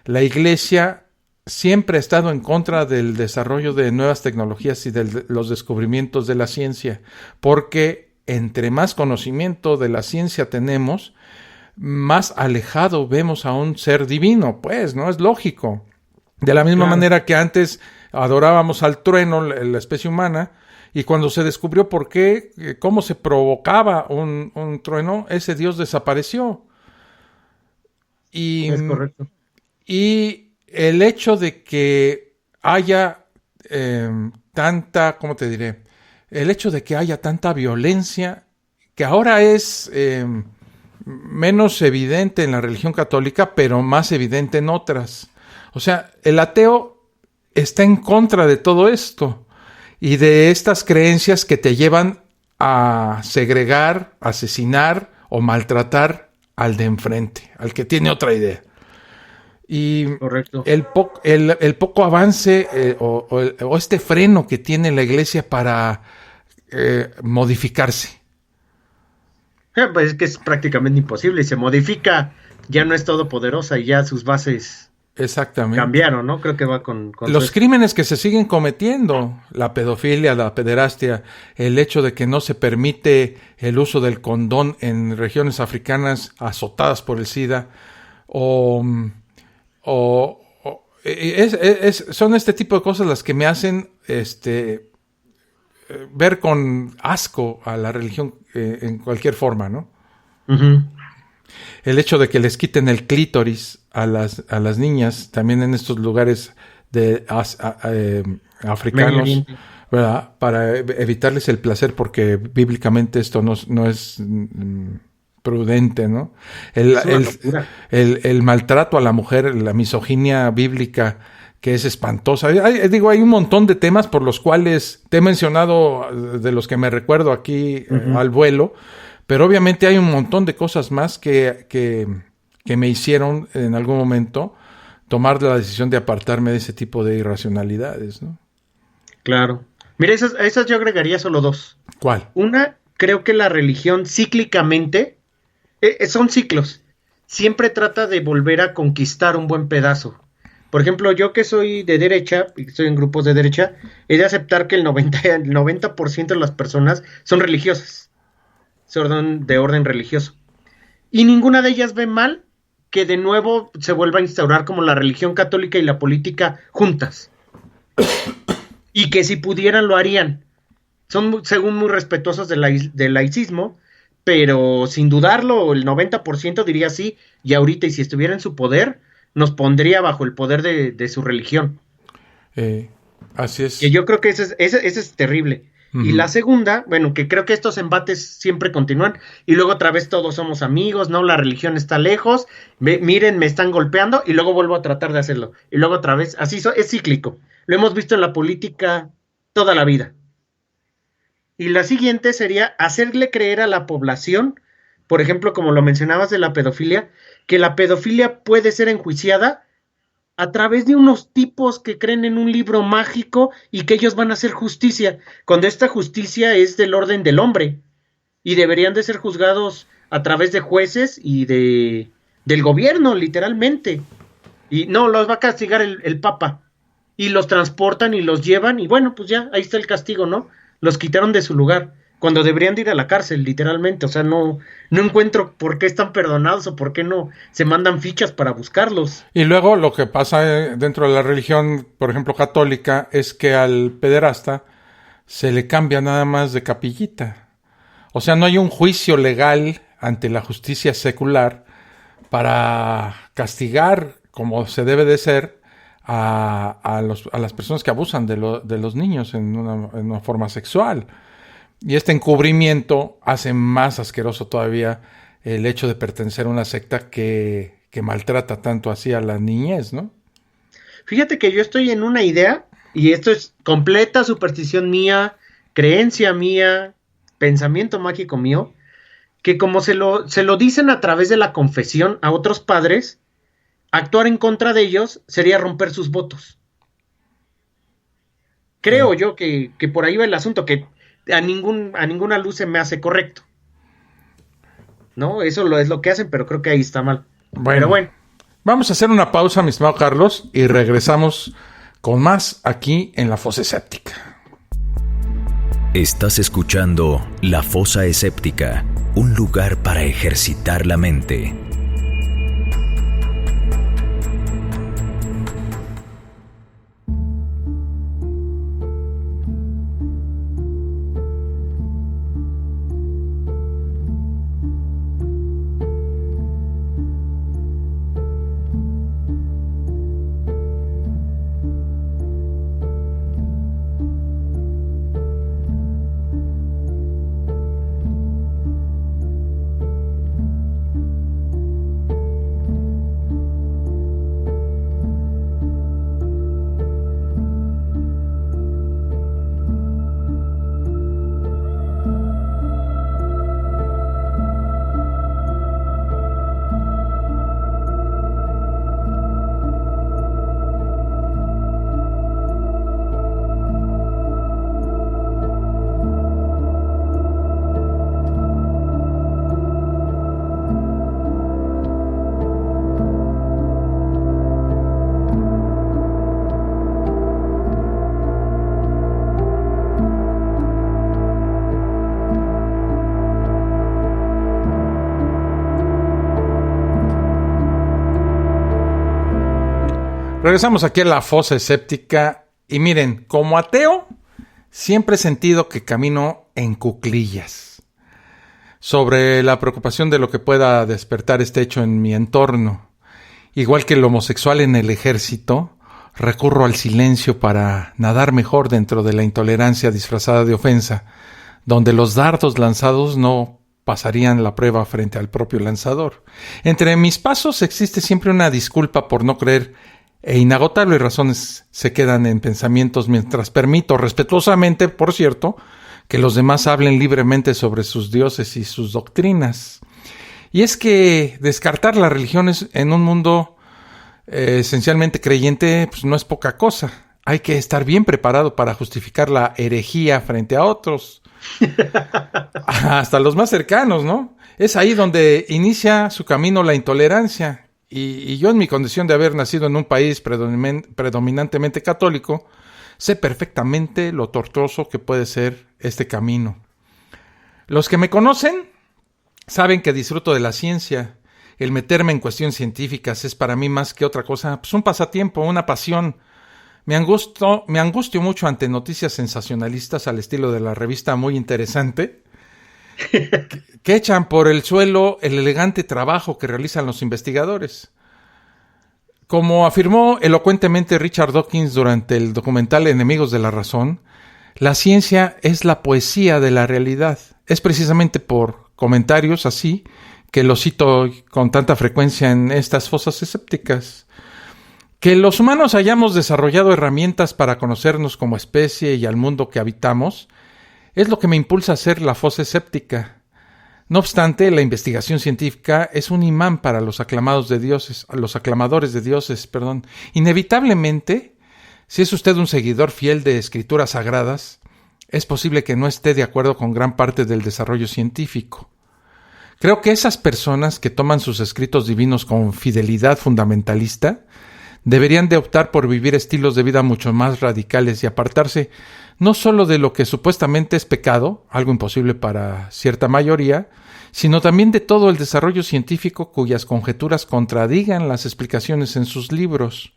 La Iglesia siempre ha estado en contra del desarrollo de nuevas tecnologías y de los descubrimientos de la ciencia, porque entre más conocimiento de la ciencia tenemos, más alejado vemos a un ser divino, pues, ¿no? Es lógico. De la misma manera que antes adorábamos al trueno, la especie humana, y cuando se descubrió cómo se provocaba un trueno, ese Dios desapareció. Es correcto. Y el hecho de que haya el hecho de que haya tanta violencia, que ahora es menos evidente en la religión católica, pero más evidente en otras. O sea, el ateo está en contra de todo esto y de estas creencias que te llevan a segregar, asesinar o maltratar al de enfrente, al que tiene otra idea. Y Correcto. el poco avance o este freno que tiene la iglesia para modificarse. Pues es que es prácticamente imposible. Y se modifica, ya no es todopoderosa y ya sus bases Exactamente. cambiaron, ¿no? Creo que va con Los eso. crímenes que se siguen cometiendo, la pedofilia, la pederastia, el hecho de que no se permite el uso del condón en regiones africanas azotadas por el SIDA, son este tipo de cosas las que me hacen ver con asco a la religión en cualquier forma, ¿no? Ujú. El hecho de que les quiten el clítoris a las niñas, también en estos lugares de Medio africanos, Oriente. ¿verdad? Para evitarles el placer, porque bíblicamente esto no es prudente, ¿no? Es una locura. El maltrato a la mujer, la misoginia bíblica, que es espantosa. Hay un montón de temas por los cuales te he mencionado, de los que me recuerdo aquí al vuelo, pero obviamente hay un montón de cosas más que me hicieron en algún momento tomar la decisión de apartarme de ese tipo de irracionalidades, ¿no? Claro. Mira, a esas yo agregaría solo dos. ¿Cuál? Una, creo que la religión cíclicamente, son ciclos. Siempre trata de volver a conquistar un buen pedazo. Por ejemplo, yo que soy de derecha, y estoy en grupos de derecha, he de aceptar que el 90% de las personas son religiosas. Son de orden religioso. Y ninguna de ellas ve mal que de nuevo se vuelva a instaurar como la religión católica y la política juntas. Y que si pudieran lo harían. Son según muy respetuosos del laicismo, pero sin dudarlo el 90% diría sí, y ahorita, y si estuviera en su poder, nos pondría bajo el poder de su religión. Así es. Que yo creo que ese es terrible. Uh-huh. Y la segunda, bueno, que creo que estos embates siempre continúan, y luego otra vez todos somos amigos, ¿no? La religión está lejos, miren, me están golpeando, y luego vuelvo a tratar de hacerlo. Y luego otra vez, así es cíclico. Lo hemos visto en la política toda la vida. Y la siguiente sería hacerle creer a la población, por ejemplo, como lo mencionabas de la pedofilia, que la pedofilia puede ser enjuiciada a través de unos tipos que creen en un libro mágico y que ellos van a hacer justicia, cuando esta justicia es del orden del hombre y deberían de ser juzgados a través de jueces y del gobierno, literalmente. Y no, los va a castigar el Papa. Y los transportan y los llevan y bueno, pues ya, ahí está el castigo, ¿no? Los quitaron de su lugar, cuando deberían de ir a la cárcel, literalmente. O sea, no encuentro por qué están perdonados o por qué no se mandan fichas para buscarlos. Y luego lo que pasa dentro de la religión, por ejemplo, católica, es que al pederasta se le cambia nada más de capillita. O sea, no hay un juicio legal ante la justicia secular para castigar, como se debe de ser, a las personas que abusan de los niños en una forma sexual. Y este encubrimiento hace más asqueroso todavía el hecho de pertenecer a una secta que maltrata tanto así a la niñez, ¿no? Fíjate que yo estoy en una idea, y esto es completa superstición mía, creencia mía, pensamiento mágico mío, que como se lo dicen a través de la confesión a otros padres, actuar en contra de ellos sería romper sus votos. Creo yo que por ahí va el asunto, que a ninguna luz se me hace correcto. ¿No? Eso es lo que hacen, pero creo que ahí está mal. Pero bueno. Vamos a hacer una pausa, mi estimado Carlos, y regresamos con más aquí en La Fosa Escéptica. Estás escuchando La Fosa Escéptica, un lugar para ejercitar la mente. Regresamos aquí a la fosa escéptica y miren, como ateo, siempre he sentido que camino en cuclillas sobre la preocupación de lo que pueda despertar este hecho en mi entorno. Igual que el homosexual en el ejército, recurro al silencio para nadar mejor dentro de la intolerancia disfrazada de ofensa, donde los dardos lanzados no pasarían la prueba frente al propio lanzador. Entre mis pasos existe siempre una disculpa por no creer e inagotables razones se quedan en pensamientos mientras permito, respetuosamente, por cierto, que los demás hablen libremente sobre sus dioses y sus doctrinas. Y es que descartar las religiones en un mundo esencialmente creyente pues no es poca cosa. Hay que estar bien preparado para justificar la herejía frente a otros. Hasta los más cercanos, ¿no? Es ahí donde inicia su camino la intolerancia. Y yo, en mi condición de haber nacido en un país predominantemente católico, sé perfectamente lo tortuoso que puede ser este camino. Los que me conocen saben que disfruto de la ciencia. El meterme en cuestiones científicas es para mí más que otra cosa, pues un pasatiempo, una pasión. Me angustio mucho ante noticias sensacionalistas al estilo de la revista Muy Interesante, que echan por el suelo el elegante trabajo que realizan los investigadores. Como afirmó elocuentemente Richard Dawkins durante el documental Enemigos de la Razón, la ciencia es la poesía de la realidad. Es precisamente por comentarios así que lo cito con tanta frecuencia en estas fosas escépticas. Que los humanos hayamos desarrollado herramientas para conocernos como especie y al mundo que habitamos es lo que me impulsa a ser la fosa escéptica. No obstante, la investigación científica es un imán para los aclamadores de dioses. Inevitablemente, si es usted un seguidor fiel de escrituras sagradas, es posible que no esté de acuerdo con gran parte del desarrollo científico. Creo que esas personas que toman sus escritos divinos con fidelidad fundamentalista deberían de optar por vivir estilos de vida mucho más radicales y apartarse no solo de lo que supuestamente es pecado, algo imposible para cierta mayoría, sino también de todo el desarrollo científico cuyas conjeturas contradigan las explicaciones en sus libros,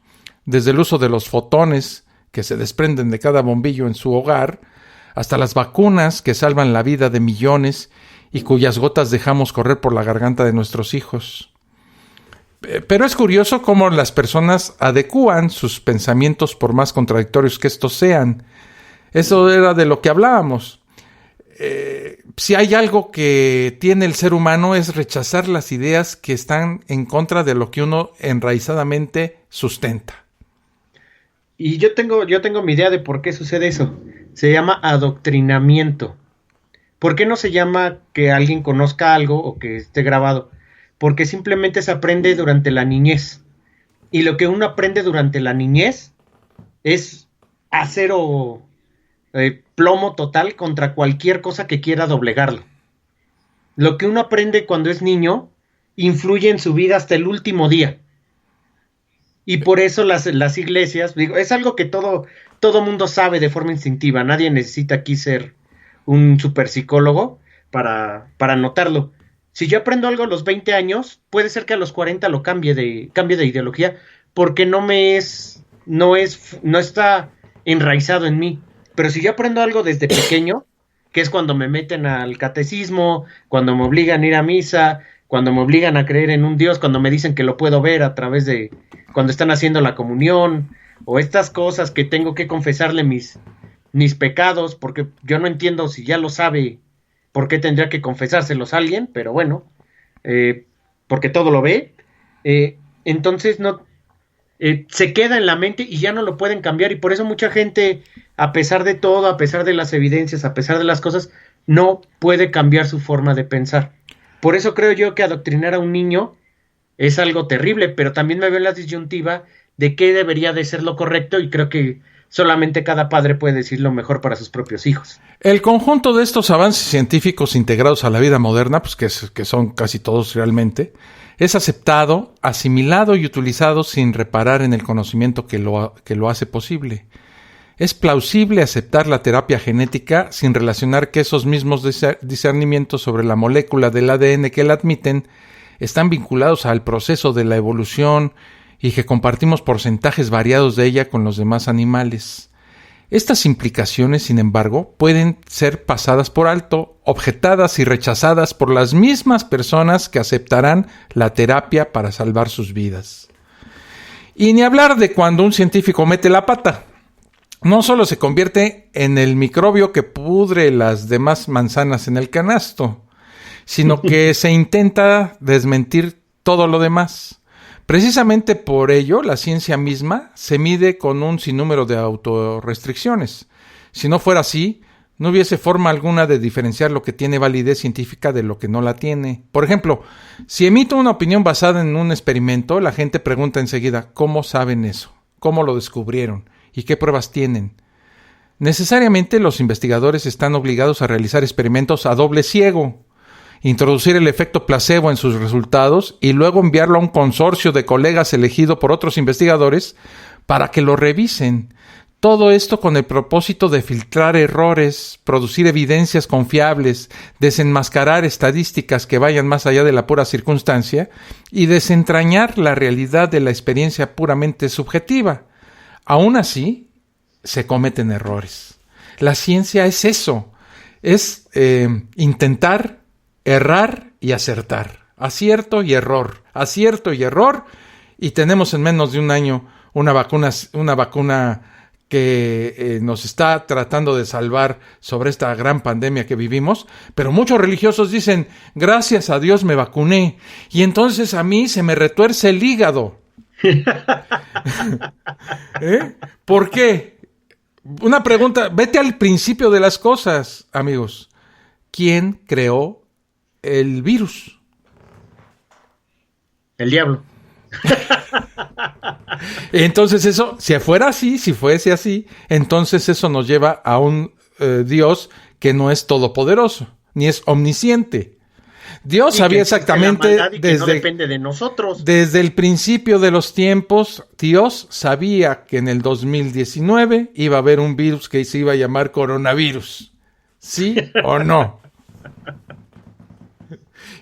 desde el uso de los fotones que se desprenden de cada bombillo en su hogar, hasta las vacunas que salvan la vida de millones y cuyas gotas dejamos correr por la garganta de nuestros hijos. Pero es curioso cómo las personas adecúan sus pensamientos por más contradictorios que estos sean. Eso era de lo que hablábamos. Si hay algo que tiene el ser humano es rechazar las ideas que están en contra de lo que uno enraizadamente sustenta. Y yo tengo mi idea de por qué sucede eso. Se llama adoctrinamiento. ¿Por qué no se llama que alguien conozca algo o que esté grabado? Porque simplemente se aprende durante la niñez. Y lo que uno aprende durante la niñez es acero, plomo total contra cualquier cosa que quiera doblegarlo. Lo que uno aprende cuando es niño influye en su vida hasta el último día. Y por eso las iglesias, digo, es algo que todo mundo sabe de forma instintiva. Nadie necesita aquí ser un super psicólogo para notarlo. Si yo aprendo algo a los 20 años, puede ser que a los 40 lo cambie de ideología, porque no está enraizado en mí. Pero si yo aprendo algo desde pequeño, que es cuando me meten al catecismo, cuando me obligan a ir a misa, cuando me obligan a creer en un Dios, cuando me dicen que lo puedo ver a través de cuando están haciendo la comunión, o estas cosas que tengo que confesarle mis pecados, porque yo no entiendo si ya lo sabe, por qué tendría que confesárselos a alguien, pero bueno, porque todo lo ve, entonces se queda en la mente y ya no lo pueden cambiar, y por eso mucha gente, a pesar de todo, a pesar de las evidencias, a pesar de las cosas, no puede cambiar su forma de pensar. Por eso creo yo que adoctrinar a un niño es algo terrible, pero también me veo en la disyuntiva de qué debería de ser lo correcto, y creo que solamente cada padre puede decir lo mejor para sus propios hijos. El conjunto de estos avances científicos integrados a la vida moderna, pues que son casi todos realmente, es aceptado, asimilado y utilizado sin reparar en el conocimiento que lo hace posible. Es plausible aceptar la terapia genética sin relacionar que esos mismos discernimientos sobre la molécula del ADN que la admiten están vinculados al proceso de la evolución y que compartimos porcentajes variados de ella con los demás animales. Estas implicaciones, sin embargo, pueden ser pasadas por alto, objetadas y rechazadas por las mismas personas que aceptarán la terapia para salvar sus vidas. Y ni hablar de cuando un científico mete la pata. No solo se convierte en el microbio que pudre las demás manzanas en el canasto, sino que se intenta desmentir todo lo demás. Precisamente por ello, la ciencia misma se mide con un sinnúmero de autorrestricciones. Si no fuera así, no hubiese forma alguna de diferenciar lo que tiene validez científica de lo que no la tiene. Por ejemplo, si emito una opinión basada en un experimento, la gente pregunta enseguida, ¿cómo saben eso? ¿Cómo lo descubrieron? ¿Y qué pruebas tienen? Necesariamente los investigadores están obligados a realizar experimentos a doble ciego, introducir el efecto placebo en sus resultados y luego enviarlo a un consorcio de colegas elegido por otros investigadores para que lo revisen. Todo esto con el propósito de filtrar errores, producir evidencias confiables, desenmascarar estadísticas que vayan más allá de la pura circunstancia y desentrañar la realidad de la experiencia puramente subjetiva. Aún así, se cometen errores. La ciencia es eso, es intentar errar y acertar, acierto y error, y tenemos en menos de un año una vacuna que nos está tratando de salvar sobre esta gran pandemia que vivimos, pero muchos religiosos dicen, gracias a Dios me vacuné, y entonces a mí se me retuerce el hígado. ¿Por qué? Una pregunta, vete al principio de las cosas, amigos. ¿Quién creó el virus? El diablo. Entonces eso, si fuese así, entonces eso nos lleva a un Dios que no es todopoderoso, ni es omnisciente. Dios sabía exactamente que no depende de nosotros. Desde el principio de los tiempos, Dios sabía que en el 2019 iba a haber un virus que se iba a llamar coronavirus. ¿Sí o no?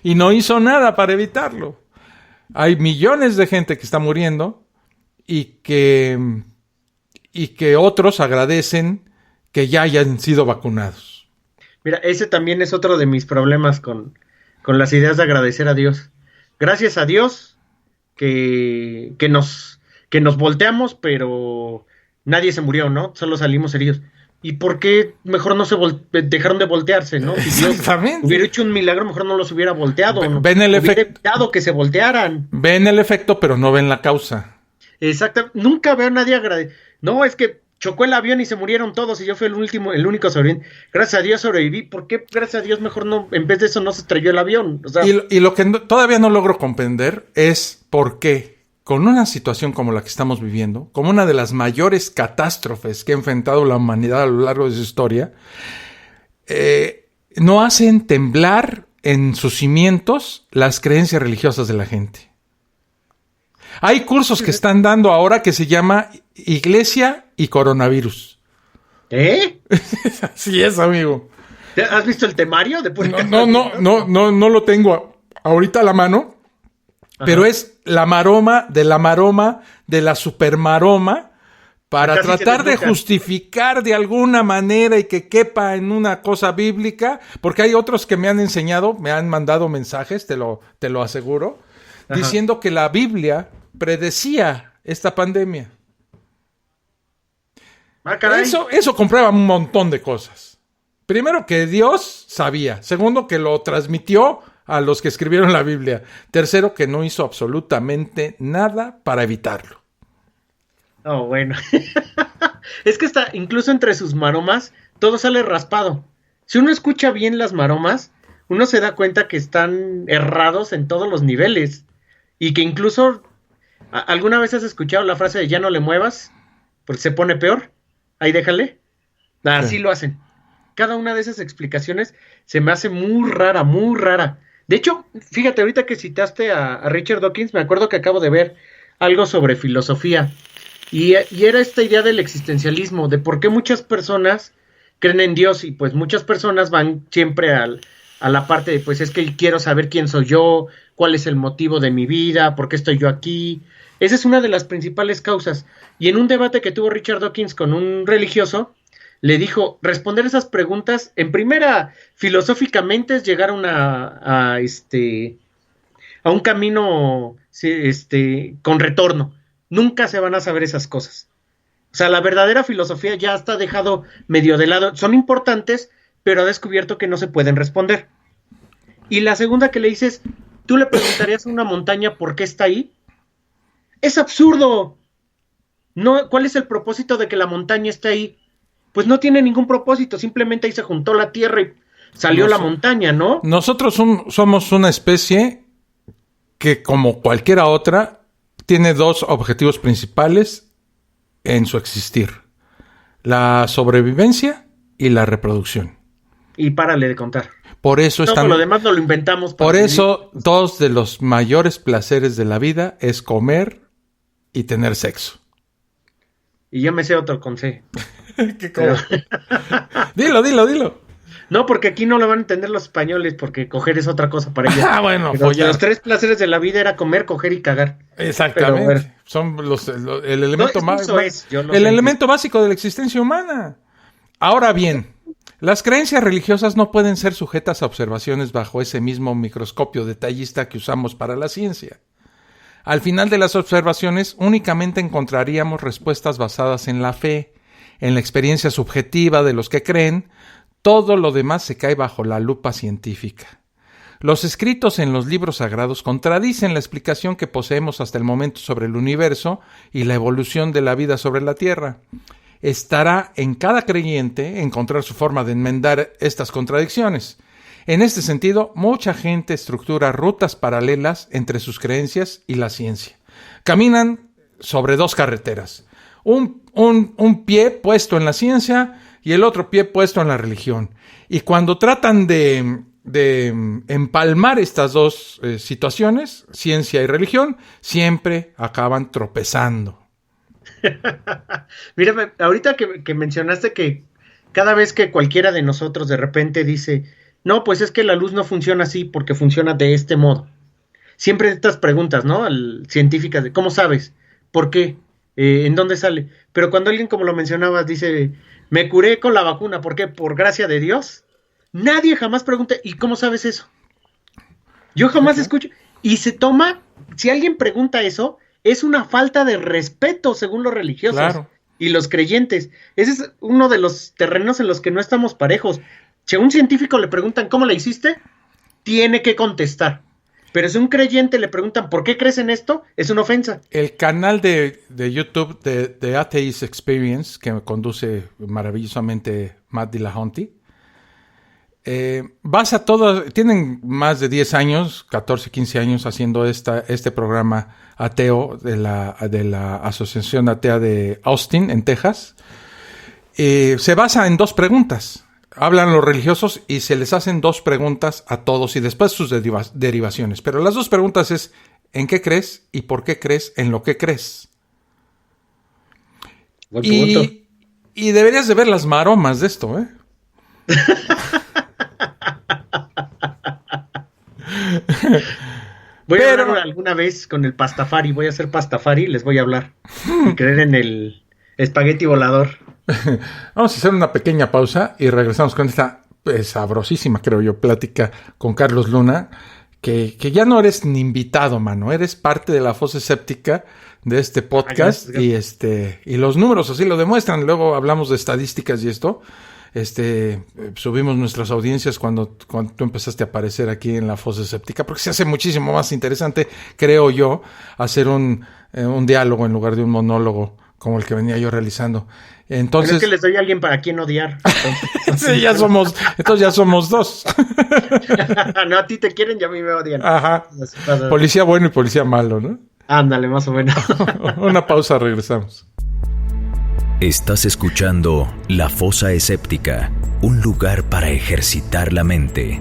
Y no hizo nada para evitarlo. Hay millones de gente que está muriendo y que otros agradecen que ya hayan sido vacunados. Mira, ese también es otro de mis problemas con las ideas de agradecer a Dios. Gracias a Dios que nos volteamos, pero nadie se murió, ¿no? Solo salimos heridos. ¿Y por qué mejor no se dejaron de voltearse, no? Si Dios hubiera hecho un milagro, mejor no los hubiera volteado. Ven el efecto. Hubiera evitado que se voltearan. Ven el efecto, pero no ven la causa. Exacto. Nunca veo a nadie agradecer. No, es que chocó el avión y se murieron todos y yo fui el único sobreviviente. Gracias a Dios sobreviví. ¿Por qué, gracias a Dios, mejor no, en vez de eso no se estrelló el avión? O sea, y lo que todavía no logro comprender es por qué, con una situación como la que estamos viviendo, como una de las mayores catástrofes que ha enfrentado la humanidad a lo largo de su historia, no hacen temblar en sus cimientos las creencias religiosas de la gente. Hay cursos que están dando ahora que se llama Iglesia y Coronavirus. ¿Eh? Así es, amigo. ¿Has visto el temario? No lo tengo ahorita a la mano. Ajá. Pero es la maroma de la supermaroma para tratar de justificar de alguna manera y que quepa en una cosa bíblica, porque hay otros que me han enseñado, me han mandado mensajes, te lo aseguro, ajá, diciendo que la Biblia predecía esta pandemia. Ah, caray. Eso comprueba un montón de cosas. Primero, que Dios sabía. Segundo, que lo transmitió a los que escribieron la Biblia. Tercero, que no hizo absolutamente nada para evitarlo. Oh, bueno. Es que incluso entre sus maromas, todo sale raspado. Si uno escucha bien las maromas, uno se da cuenta que están errados en todos los niveles. Y que incluso, ¿alguna vez has escuchado la frase de ya no le muevas? Porque se pone peor. Ahí déjale. Así lo hacen. Cada una de esas explicaciones se me hace muy rara, muy rara. De hecho, fíjate, ahorita que citaste a Richard Dawkins, me acuerdo que acabo de ver algo sobre filosofía. Y era esta idea del existencialismo, de por qué muchas personas creen en Dios y pues muchas personas van siempre a la parte de, pues es que quiero saber quién soy yo, cuál es el motivo de mi vida, por qué estoy yo aquí. Esa es una de las principales causas. Y en un debate que tuvo Richard Dawkins con un religioso, le dijo, responder esas preguntas, en primera, filosóficamente, es llegar a un camino con retorno. Nunca se van a saber esas cosas. O sea, la verdadera filosofía ya está dejado medio de lado. Son importantes, pero ha descubierto que no se pueden responder. Y la segunda que le dices, ¿tú le preguntarías a una montaña por qué está ahí? ¡Es absurdo! No, ¿cuál es el propósito de que la montaña esté ahí? Pues no tiene ningún propósito, simplemente ahí se juntó la tierra y salió la montaña, ¿no? Nosotros somos una especie que, como cualquiera otra, tiene dos objetivos principales en su existir: la sobrevivencia y la reproducción. Y párale de contar. Por eso por lo demás no lo inventamos. Por eso, dos de los mayores placeres de la vida es comer y tener sexo. Y yo me sé otro consejo. ¿Qué cosa? Dilo. No, porque aquí no lo van a entender los españoles, porque coger es otra cosa para ellos. Bueno, pero pues ya. Los 3 placeres de la vida era comer, coger y cagar. Exactamente. Pero, son el elemento el elemento básico de la existencia humana. Ahora bien, las creencias religiosas no pueden ser sujetas a observaciones bajo ese mismo microscopio detallista que usamos para la ciencia. Al final de las observaciones, únicamente encontraríamos respuestas basadas en la fe, en la experiencia subjetiva de los que creen. Todo lo demás se cae bajo la lupa científica. Los escritos en los libros sagrados contradicen la explicación que poseemos hasta el momento sobre el universo y la evolución de la vida sobre la Tierra. Estará en cada creyente encontrar su forma de enmendar estas contradicciones. En este sentido, mucha gente estructura rutas paralelas entre sus creencias y la ciencia. Caminan sobre dos carreteras. Un pie puesto en la ciencia y el otro pie puesto en la religión. Y cuando tratan de empalmar estas dos situaciones, ciencia y religión, siempre acaban tropezando. Mira, ahorita que mencionaste que cada vez que cualquiera de nosotros de repente dice, no, pues es que la luz no funciona así porque funciona de este modo. Siempre estas preguntas, ¿no? Científicas de ¿cómo sabes? ¿Por qué? ¿En dónde sale? Pero cuando alguien, como lo mencionabas, dice, me curé con la vacuna, ¿por qué? ¿Por gracia de Dios? Nadie jamás pregunta, ¿y cómo sabes eso? Yo jamás escucho. Y se toma, si alguien pregunta eso, es una falta de respeto según los religiosos. Claro. Y los creyentes. Ese es uno de los terrenos en los que no estamos parejos. Si a un científico le preguntan, ¿cómo la hiciste? Tiene que contestar. Pero si a un creyente le preguntan, ¿por qué crees en esto? Es una ofensa. El canal de YouTube de Atheist Experience, que me conduce maravillosamente Matt Dillahunty, basa todo, tienen más de 10 años, 14, 15 años haciendo este programa ateo de la Asociación Atea de Austin, en Texas. Se basa en dos preguntas. Hablan los religiosos y se les hacen dos preguntas a todos y después sus derivaciones. Pero las dos preguntas es, ¿en qué crees y por qué crees en lo que crees? Y deberías de ver las maromas de esto, ¿eh? Voy a hablar alguna vez con el pastafari, voy a hacer pastafari y les voy a hablar. Y creer en el espagueti volador. Vamos a hacer una pequeña pausa y regresamos con esta sabrosísima, creo yo, plática con Carlos Luna, que ya no eres ni invitado, mano, eres parte de la fosa escéptica de este podcast. Gracias. Y los números así lo demuestran. Luego hablamos de estadísticas y esto. Subimos nuestras audiencias cuando tú empezaste a aparecer aquí en la fosa escéptica, porque se hace muchísimo más interesante, creo yo, hacer un diálogo en lugar de un monólogo como el que venía yo realizando. Entonces, pero es que les doy a alguien para quien odiar. Sí, ya somos dos. No, a ti te quieren y a mí me odian. Ajá. Policía bueno y policía malo, ¿no? Ándale, más o menos. Una pausa, regresamos. Estás escuchando La Fosa Escéptica, un lugar para ejercitar la mente.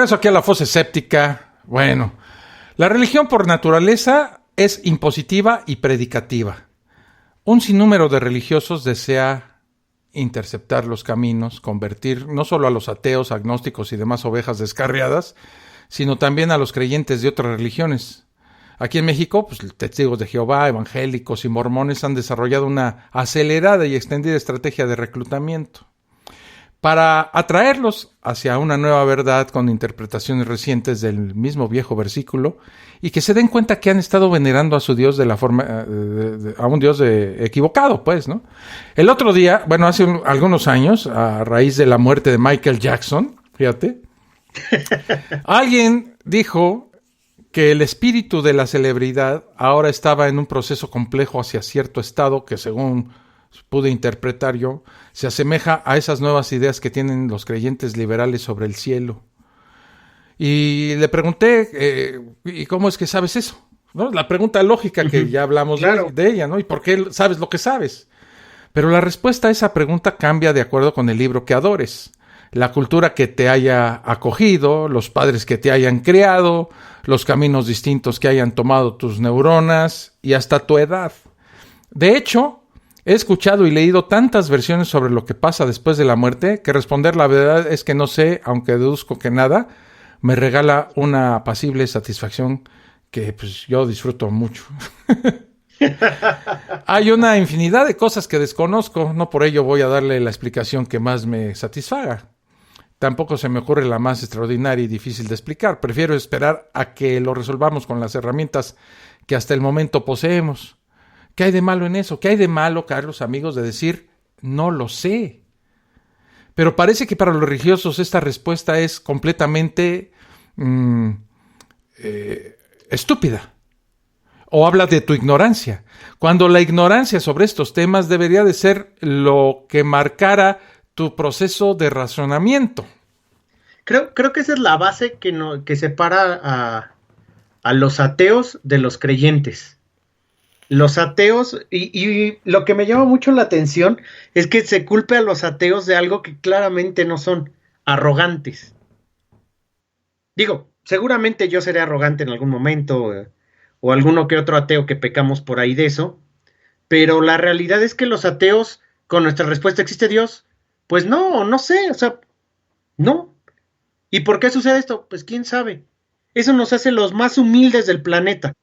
regreso aquí a la fosa escéptica. Bueno, la religión por naturaleza es impositiva y predicativa. Un sinnúmero de religiosos desea interceptar los caminos, convertir no solo a los ateos, agnósticos y demás ovejas descarriadas, sino también a los creyentes de otras religiones. Aquí en México, pues, testigos de Jehová, evangélicos y mormones han desarrollado una acelerada y extendida estrategia de reclutamiento para atraerlos hacia una nueva verdad con interpretaciones recientes del mismo viejo versículo y que se den cuenta que han estado venerando a su Dios de la forma, a un Dios equivocado, pues, ¿no? El otro día, bueno, hace algunos años, a raíz de la muerte de Michael Jackson, fíjate, alguien dijo que el espíritu de la celebridad ahora estaba en un proceso complejo hacia cierto estado que, según pude interpretar yo, se asemeja a esas nuevas ideas que tienen los creyentes liberales sobre el cielo. Y le pregunté, ¿y cómo es que sabes eso? ¿No? La pregunta lógica que ya hablamos claro. de ella, ¿no? ¿Y por qué sabes lo que sabes? Pero la respuesta a esa pregunta cambia de acuerdo con el libro que adores, la cultura que te haya acogido, los padres que te hayan criado, los caminos distintos que hayan tomado tus neuronas y hasta tu edad. De hecho, he escuchado y leído tantas versiones sobre lo que pasa después de la muerte que responder la verdad es que no sé, aunque deduzco que nada, me regala una apacible satisfacción que pues yo disfruto mucho. Hay una infinidad de cosas que desconozco, no por ello voy a darle la explicación que más me satisfaga. Tampoco se me ocurre la más extraordinaria y difícil de explicar. Prefiero esperar a que lo resolvamos con las herramientas que hasta el momento poseemos. ¿Qué hay de malo en eso? ¿Qué hay de malo, Carlos, amigos, de decir no lo sé? Pero parece que para los religiosos esta respuesta es completamente estúpida. O habla de tu ignorancia, cuando la ignorancia sobre estos temas debería de ser lo que marcara tu proceso de razonamiento. Creo que esa es la base que separa a los ateos de los creyentes. Los ateos, y lo que me llama mucho la atención es que se culpe a los ateos de algo que claramente no son, arrogantes. Digo, seguramente yo seré arrogante en algún momento, o alguno que otro ateo que pecamos por ahí de eso, pero la realidad es que los ateos, con nuestra respuesta ¿existe Dios? Pues no sé, o sea, no. ¿Y por qué sucede esto? Pues quién sabe. Eso nos hace los más humildes del planeta.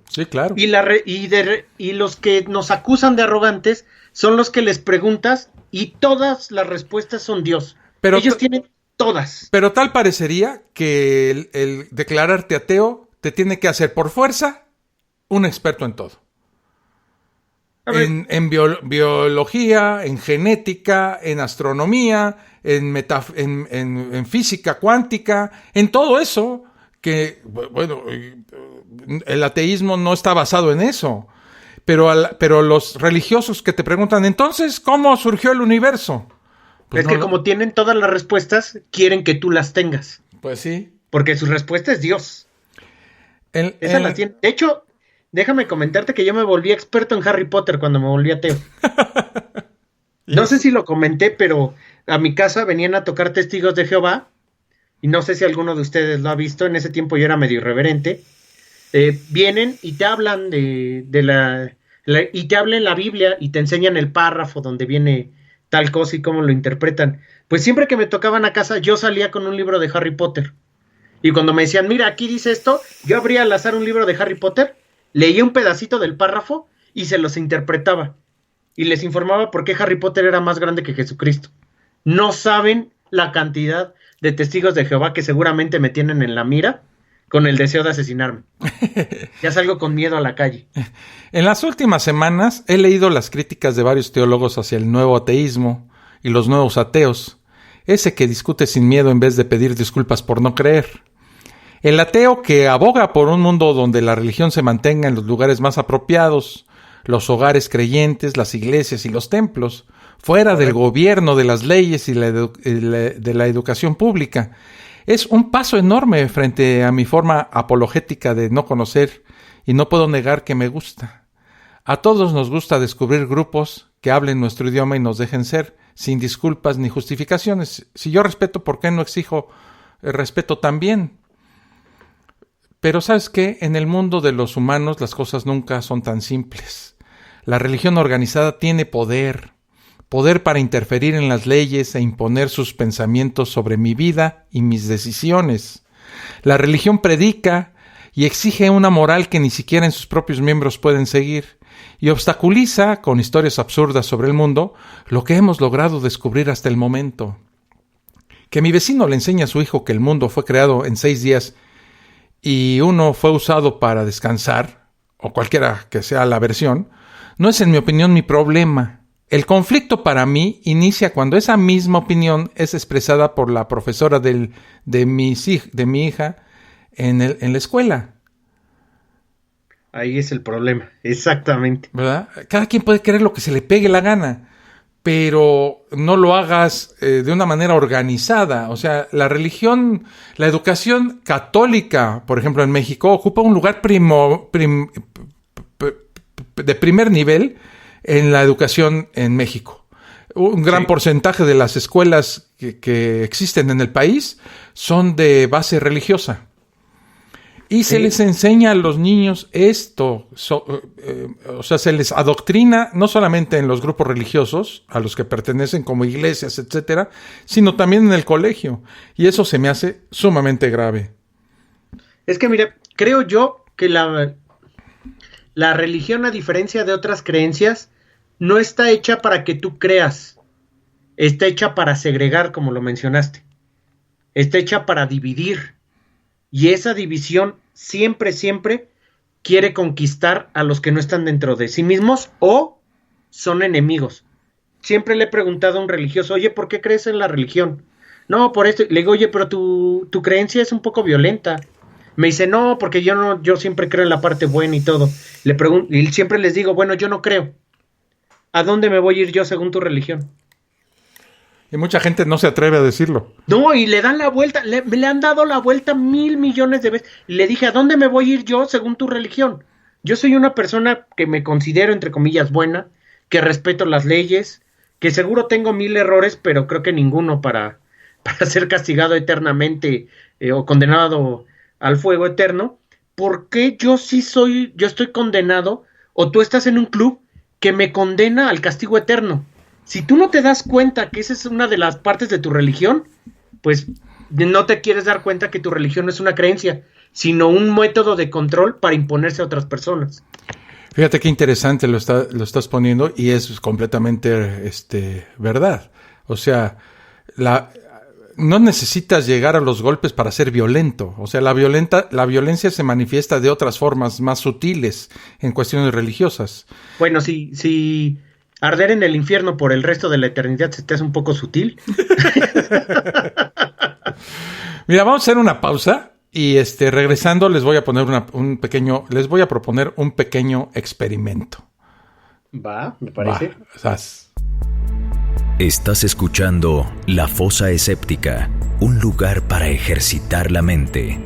Sí, claro. Y los que nos acusan de arrogantes son los que les preguntas y todas las respuestas son Dios. Pero ellos tienen todas. Pero tal parecería que el declararte ateo te tiene que hacer por fuerza un experto en todo. En biología, en genética, en astronomía, en física cuántica, en todo eso, que, bueno, el ateísmo no está basado en eso. Pero los religiosos que te preguntan, entonces, ¿cómo surgió el universo? Pues es que como tienen todas las respuestas, quieren que tú las tengas. Pues sí. Porque su respuesta es Dios. Esa la tiene. De hecho, déjame comentarte que yo me volví experto en Harry Potter cuando me volví ateo. No sé si lo comenté, pero a mi casa venían a tocar testigos de Jehová, y no sé si alguno de ustedes lo ha visto, en ese tiempo yo era medio irreverente. Vienen y te hablan y te hablan la Biblia y te enseñan el párrafo donde viene tal cosa y cómo lo interpretan. Pues siempre que me tocaban a casa, yo salía con un libro de Harry Potter. Y cuando me decían, mira, aquí dice esto, yo abría al azar un libro de Harry Potter, leía un pedacito del párrafo y se los interpretaba. Y les informaba por qué Harry Potter era más grande que Jesucristo. No saben la cantidad de testigos de Jehová que seguramente me tienen en la mira con el deseo de asesinarme. Ya salgo con miedo a la calle. En las últimas semanas he leído las críticas de varios teólogos hacia el nuevo ateísmo y los nuevos ateos, ese que discute sin miedo en vez de pedir disculpas por no creer. El ateo que aboga por un mundo donde la religión se mantenga en los lugares más apropiados, los hogares creyentes, las iglesias y los templos, fuera del gobierno, de las leyes y de la educación pública. Es un paso enorme frente a mi forma apologética de no conocer, y no puedo negar que me gusta. A todos nos gusta descubrir grupos que hablen nuestro idioma y nos dejen ser, sin disculpas ni justificaciones. Si yo respeto, ¿por qué no exijo respeto también. Pero ¿sabes qué? En el mundo de los humanos las cosas nunca son tan simples. La religión organizada tiene poder para interferir en las leyes e imponer sus pensamientos sobre mi vida y mis decisiones. La religión predica y exige una moral que ni siquiera en sus propios miembros pueden seguir, y obstaculiza, con historias absurdas sobre el mundo, lo que hemos logrado descubrir hasta el momento. Que mi vecino le enseñe a su hijo que el mundo fue creado en 6 días y uno fue usado para descansar, o cualquiera que sea la versión, no es en mi opinión mi problema. El conflicto para mí inicia cuando esa misma opinión es expresada por la profesora de mi hija en la escuela. Ahí es el problema, exactamente. ¿Verdad? Cada quien puede creer lo que se le pegue la gana, pero no lo hagas de una manera organizada. O sea, la religión, la educación católica, por ejemplo, en México, ocupa un lugar de primer nivel en la educación en México. Un gran porcentaje de las escuelas que existen en el país son de base religiosa. Y se les enseña a los niños esto, o sea, se les adoctrina no solamente en los grupos religiosos a los que pertenecen como iglesias, etcétera, sino también en el colegio. Y eso se me hace sumamente grave. Es que mira, creo yo que la religión, a diferencia de otras creencias, no está hecha para que tú creas. Está hecha para segregar, como lo mencionaste. Está hecha para dividir. Y esa división siempre quiere conquistar a los que no están dentro de sí mismos o son enemigos. Siempre le he preguntado a un religioso, oye, ¿por qué crees en la religión? No, por esto. Le digo, oye, pero tu creencia es un poco violenta. Me dice, no, porque yo siempre creo en la parte buena y todo. Le pregunto, y siempre les digo, bueno, yo no creo. ¿A dónde me voy a ir yo según tu religión? Y mucha gente no se atreve a decirlo. No, y le dan la vuelta, le han dado la vuelta 1,000 millones de veces. Y le dije, ¿a dónde me voy a ir yo según tu religión? Yo soy una persona que me considero, entre comillas, buena, que respeto las leyes, que seguro tengo 1,000 errores, pero creo que ninguno para ser castigado eternamente o condenado al fuego eterno. ¿Por qué yo estoy condenado, o tú estás en un club que me condena al castigo eterno? Si tú no te das cuenta que esa es una de las partes de tu religión, pues no te quieres dar cuenta que tu religión no es una creencia, sino un método de control para imponerse a otras personas. Fíjate qué interesante lo estás poniendo, y es completamente verdad. O sea, no necesitas llegar a los golpes para ser violento. O sea, la violencia se manifiesta de otras formas más sutiles en cuestiones religiosas. Bueno, si arder en el infierno por el resto de la eternidad se te hace un poco sutil. Mira, vamos a hacer una pausa y regresando les voy a proponer un pequeño experimento. Va, me parece. Estás escuchando La Fosa Escéptica, un lugar para ejercitar la mente.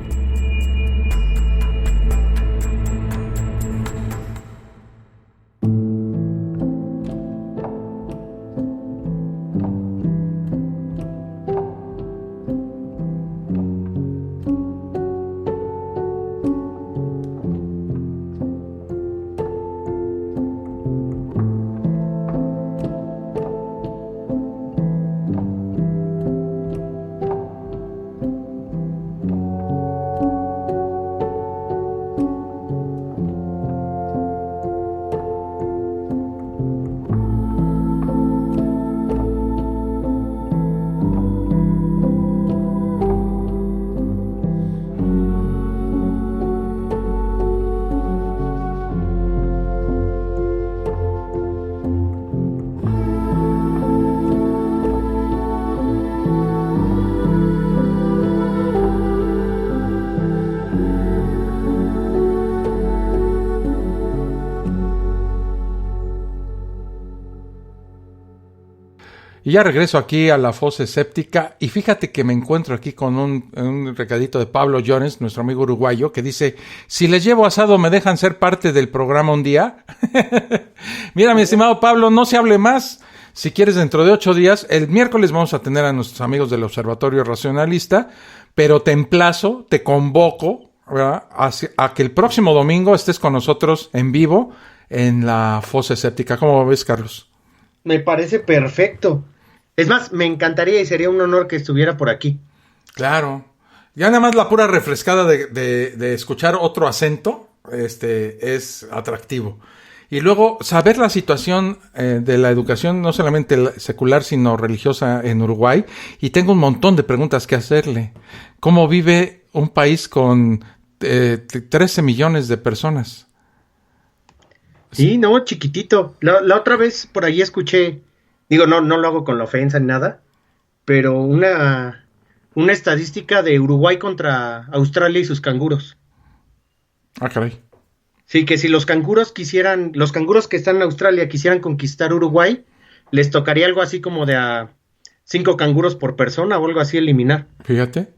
Y ya regreso aquí a La Fosa Escéptica, y fíjate que me encuentro aquí con un recadito de Pablo Jones, nuestro amigo uruguayo, que dice, si les llevo asado, ¿me dejan ser parte del programa un día? Mira, mi estimado Pablo, no se hable más. Si quieres, dentro de 8 días, el miércoles vamos a tener a nuestros amigos del Observatorio Racionalista pero te emplazo, te convoco, ¿verdad?, a que el próximo domingo estés con nosotros en vivo en la Fosa Escéptica. ¿Cómo ves, Carlos? Me parece perfecto. Es más, me encantaría y sería un honor que estuviera por aquí. Claro. Ya nada más la pura refrescada de escuchar otro acento, es atractivo. Y luego saber la situación de la educación, no solamente secular, sino religiosa en Uruguay. Y tengo un montón de preguntas que hacerle. ¿Cómo vive un país con 13 millones de personas? Sí, no, chiquitito. La otra vez por ahí escuché, digo, no lo hago con la ofensa ni nada, pero una estadística de Uruguay contra Australia y sus canguros. Ah, caray. Sí, que si los canguros que están en Australia quisieran conquistar Uruguay, les tocaría algo así como de a 5 canguros por persona o algo así eliminar. Fíjate,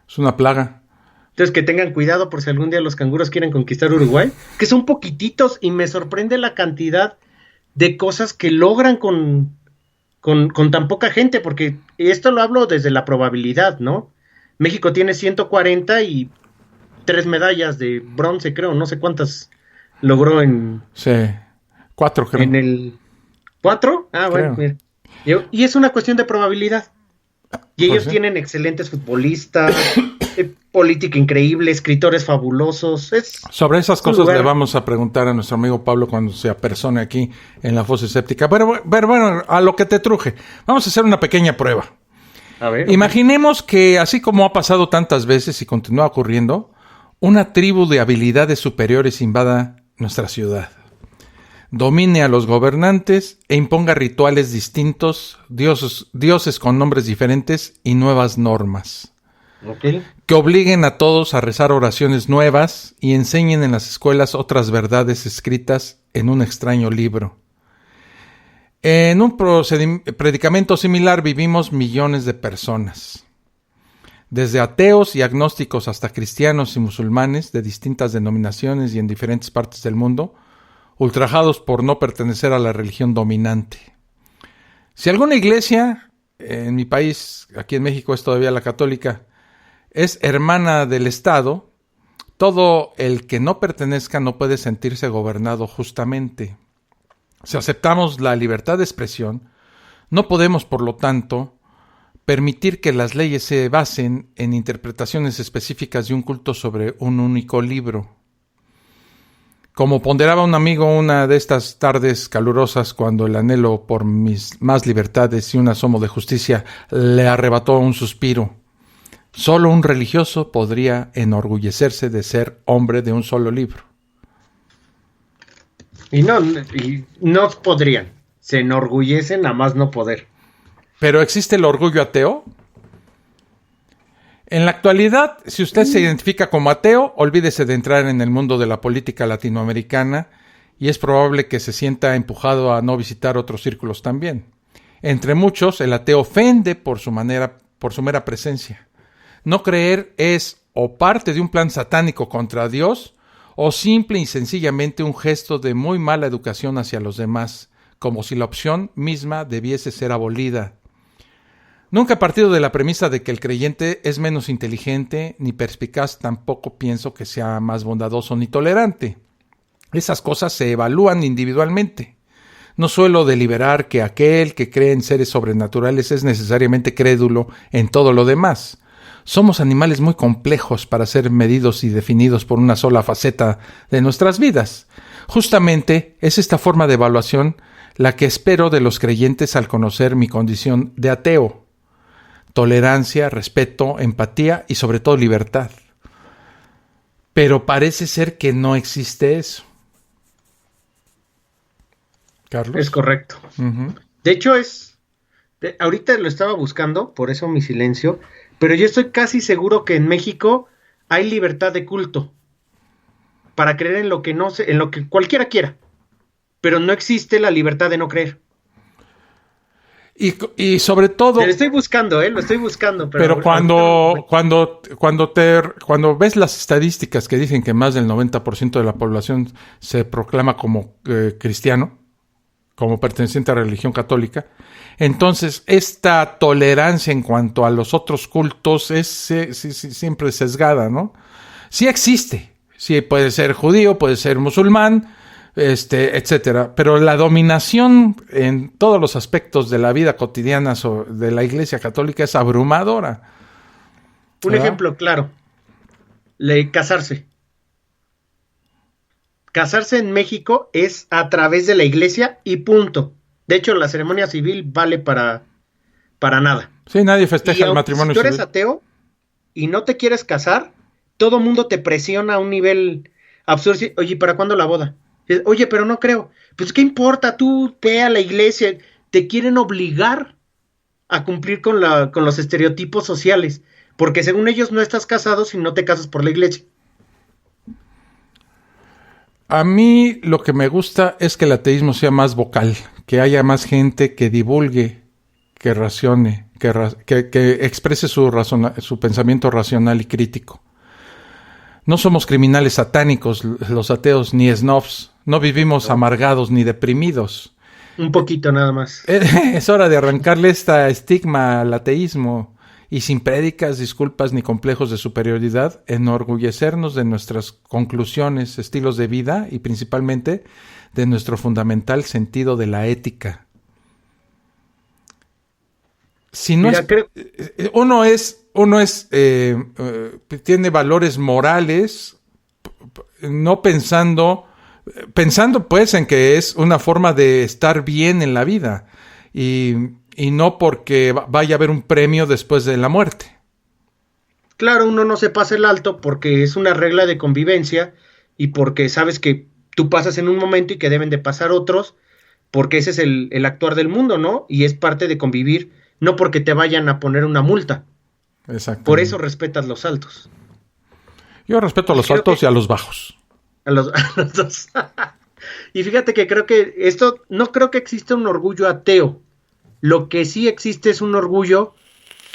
es una plaga. Entonces que tengan cuidado por si algún día los canguros quieren conquistar Uruguay, que son poquititos y me sorprende la cantidad de cosas que logran con tan poca gente, porque esto lo hablo desde la probabilidad, ¿no? México tiene 140 y 3 medallas de bronce, creo, no sé cuántas logró en... Sí, 4 creo. ¿En el 4? Ah, bueno, Creo. mira. Y es una cuestión de probabilidad. Y ellos Pues sí. tienen excelentes futbolistas, política increíble, escritores fabulosos. Sobre esas un cosas lugar. le vamos a preguntar a nuestro amigo Pablo cuando se apersone aquí en la Fosa Escéptica. Pero bueno, a lo que te truje. Vamos a hacer una pequeña prueba. A ver. Imaginemos que, así como ha pasado tantas veces y continúa ocurriendo, una tribu de habilidades superiores invada nuestra ciudad, domine a los gobernantes e imponga rituales distintos, dioses con nombres diferentes y nuevas normas, Ok. que obliguen a todos a rezar oraciones nuevas y enseñen en las escuelas otras verdades escritas en un extraño libro. En un predicamento similar vivimos millones de personas, desde ateos y agnósticos hasta cristianos y musulmanes de distintas denominaciones y en diferentes partes del mundo, ultrajados por no pertenecer a la religión dominante. Si alguna iglesia, en mi país, aquí en México es todavía la católica, es hermana del Estado, todo el que no pertenezca no puede sentirse gobernado justamente. Si aceptamos la libertad de expresión, no podemos, por lo tanto, permitir que las leyes se basen en interpretaciones específicas de un culto sobre un único libro. Como ponderaba un amigo una de estas tardes calurosas cuando el anhelo por mis más libertades y un asomo de justicia le arrebató un suspiro, solo un religioso podría enorgullecerse de ser hombre de un solo libro. Y no podrían. Se enorgullecen a más no poder. ¿Pero existe el orgullo ateo? En la actualidad, si usted se identifica como ateo, olvídese de entrar en el mundo de la política latinoamericana y es probable que se sienta empujado a no visitar otros círculos también. Entre muchos, el ateo ofende por su mera presencia. No creer es o parte de un plan satánico contra Dios o simple y sencillamente un gesto de muy mala educación hacia los demás, como si la opción misma debiese ser abolida. Nunca he partido de la premisa de que el creyente es menos inteligente ni perspicaz, tampoco pienso que sea más bondadoso ni tolerante. Esas cosas se evalúan individualmente. No suelo deliberar que aquel que cree en seres sobrenaturales es necesariamente crédulo en todo lo demás. Somos animales muy complejos para ser medidos y definidos por una sola faceta de nuestras vidas. Justamente es esta forma de evaluación la que espero de los creyentes al conocer mi condición de ateo. Tolerancia, respeto, empatía y sobre todo libertad. Pero parece ser que no existe eso. ¿Carlos? Es correcto. Uh-huh. De hecho ahorita lo estaba buscando, por eso mi silencio, pero yo estoy casi seguro que en México hay libertad de culto para creer en lo que en lo que cualquiera quiera, pero no existe la libertad de no creer. Y sobre todo... Lo estoy buscando, lo estoy buscando. Pero cuando ves las estadísticas que dicen que más del 90% de la población se proclama como cristiano, como perteneciente a la religión católica. Entonces, esta tolerancia en cuanto a los otros cultos es siempre sesgada, ¿no? Sí existe, sí puede ser judío, puede ser musulmán, etcétera, pero la dominación en todos los aspectos de la vida cotidiana de la Iglesia Católica es abrumadora. Un ejemplo claro, casarse. Casarse en México es a través de la iglesia y punto. De hecho, la ceremonia civil vale para nada. Sí, nadie festeja el matrimonio civil. Si tú eres civil. ateo y no te quieres casar, todo mundo te presiona a un nivel absurdo. Oye, ¿para cuándo la boda? Oye, pero no creo. Pues, ¿qué importa? Tú ve a la iglesia. Te quieren obligar a cumplir con los estereotipos sociales. Porque según ellos no estás casado si no te casas por la iglesia. A mí lo que me gusta es que el ateísmo sea más vocal, que haya más gente que divulgue, que racione, que exprese su pensamiento racional y crítico. No somos criminales satánicos los ateos, ni snobs. No vivimos amargados ni deprimidos. Un poquito nada más. Es hora de arrancarle esta estigma al ateísmo y sin prédicas, disculpas ni complejos de superioridad, enorgullecernos de nuestras conclusiones, estilos de vida y principalmente de nuestro fundamental sentido de la ética. Si no Mira, tiene valores morales, no pensando pues en que es una forma de estar bien en la vida y no porque vaya a haber un premio después de la muerte. Claro, uno no se pasa el alto porque es una regla de convivencia y porque sabes que tú pasas en un momento y que deben de pasar otros, porque ese es el actuar del mundo, ¿no? Y es parte de convivir, no porque te vayan a poner una multa. Exacto. Por eso respetas los altos. Yo respeto a los altos y a los bajos. A los dos. Y fíjate que no creo que exista un orgullo ateo. Lo que sí existe es un orgullo,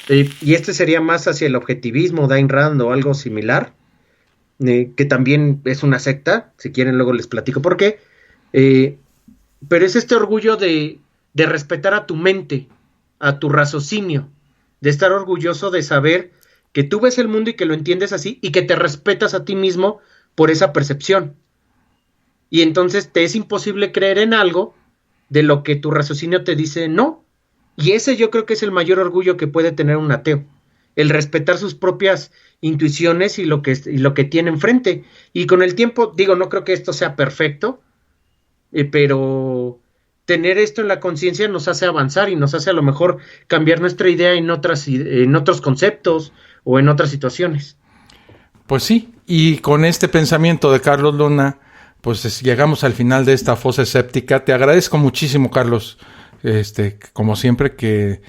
y este sería más hacia el objetivismo, de Ayn Rand o algo similar, que también es una secta, si quieren luego les platico por qué, pero es este orgullo de respetar a tu mente, a tu raciocinio, de estar orgulloso de saber que tú ves el mundo y que lo entiendes así, y que te respetas a ti mismo por esa percepción. Y entonces te es imposible creer en algo de lo que tu raciocinio te dice no. Y ese yo creo que es el mayor orgullo que puede tener un ateo, el respetar sus propias intuiciones y lo que tiene enfrente. Y con el tiempo, no creo que esto sea perfecto, pero tener esto en la conciencia nos hace avanzar y nos hace a lo mejor cambiar nuestra idea en otros conceptos o en otras situaciones. Pues sí, y con este pensamiento de Carlos Luna, pues llegamos al final de esta fosa escéptica. Te agradezco muchísimo, Carlos, como siempre que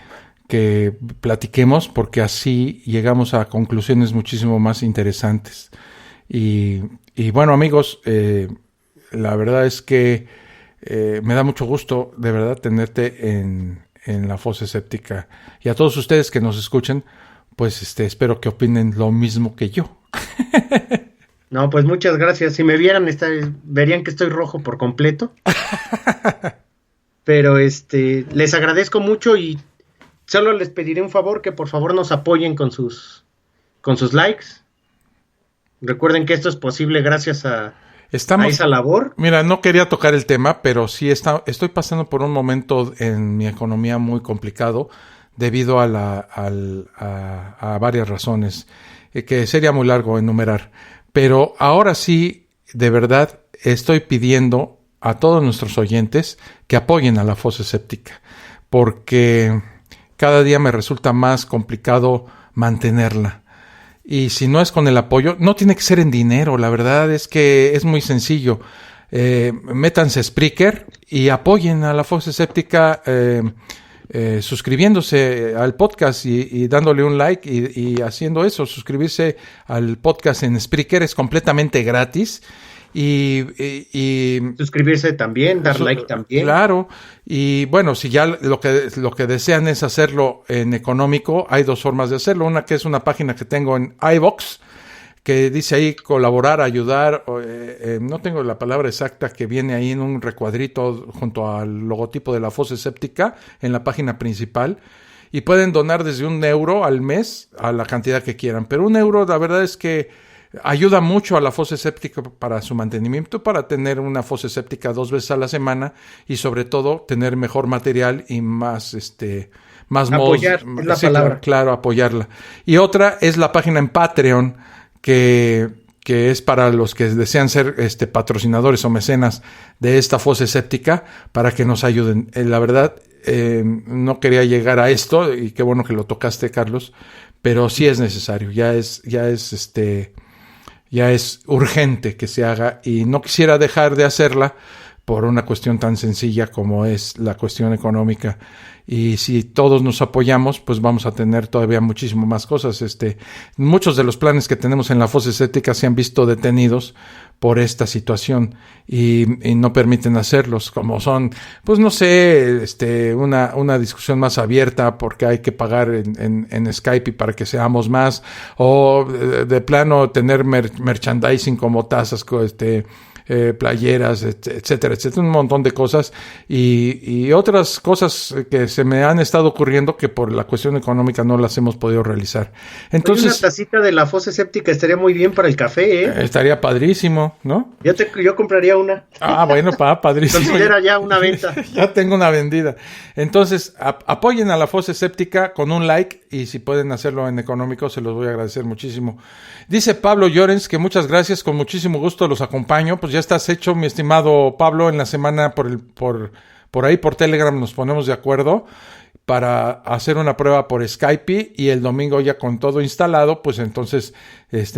platiquemos, porque así llegamos a conclusiones muchísimo más interesantes. Y bueno, amigos, la verdad es que me da mucho gusto, de verdad, tenerte en la fosa escéptica. Y a todos ustedes que nos escuchen, pues espero que opinen lo mismo que yo. No, pues muchas gracias. Si me vieran, verían que estoy rojo por completo. Pero les agradezco mucho y solo les pediré un favor, que por favor nos apoyen con sus likes. Recuerden que esto es posible gracias a esa labor. Mira, no quería tocar el tema, pero sí estoy pasando por un momento en mi economía muy complicado debido a varias razones que sería muy largo enumerar. Pero ahora sí, de verdad, estoy pidiendo a todos nuestros oyentes que apoyen a la fosa escéptica, porque cada día me resulta más complicado mantenerla. Y si no es con el apoyo, no tiene que ser en dinero, la verdad es que es muy sencillo. Métanse a Spreaker y apoyen a la fosa escéptica suscribiéndose al podcast y dándole un like y haciendo eso. Suscribirse al podcast en Spreaker es completamente gratis. Y suscribirse también, dar like también. Claro, y bueno, si ya lo que desean es hacerlo en económico, hay dos formas de hacerlo. Una que es una página que tengo en iVoox, que dice ahí colaborar, ayudar, no tengo la palabra exacta que viene ahí en un recuadrito junto al logotipo de la fosa séptica en la página principal, y pueden donar desde €1 al mes a la cantidad que quieran, pero €1 la verdad es que ayuda mucho a la fosa séptica para su mantenimiento, para tener una fosa séptica 2 veces a la semana y sobre todo tener mejor material y más apoyar, es la palabra. Claro, apoyarla. Y otra es la página en Patreon que es para los que desean ser patrocinadores o mecenas de esta fosa séptica para que nos ayuden. La verdad, no quería llegar a esto y qué bueno que lo tocaste, Carlos, pero sí es necesario, ya es urgente que se haga y no quisiera dejar de hacerla por una cuestión tan sencilla como es la cuestión económica. Y si todos nos apoyamos, pues vamos a tener todavía muchísimo más cosas. Muchos de los planes que tenemos en la fosa séptica se han visto detenidos por esta situación y no permiten hacerlos, como son, pues no sé, una discusión más abierta porque hay que pagar en Skype y para que seamos más, o de plano tener merchandising como tazas, playeras, etcétera, etcétera, un montón de cosas y otras cosas que se me han estado ocurriendo que por la cuestión económica no las hemos podido realizar. Entonces, una tacita de la fosa séptica estaría muy bien para el café, ¿eh? Estaría padrísimo, ¿no? Yo compraría una. Bueno, padrísimo. Considera ya una venta. Ya tengo una vendida. Entonces, apoyen a la fosa séptica con un like y si pueden hacerlo en económico, se los voy a agradecer muchísimo. Dice Pablo Llorens que muchas gracias, con muchísimo gusto los acompaño. Pues ya estás hecho, mi estimado Pablo, en la semana por ahí por Telegram nos ponemos de acuerdo para hacer una prueba por Skype y el domingo ya con todo instalado, pues entonces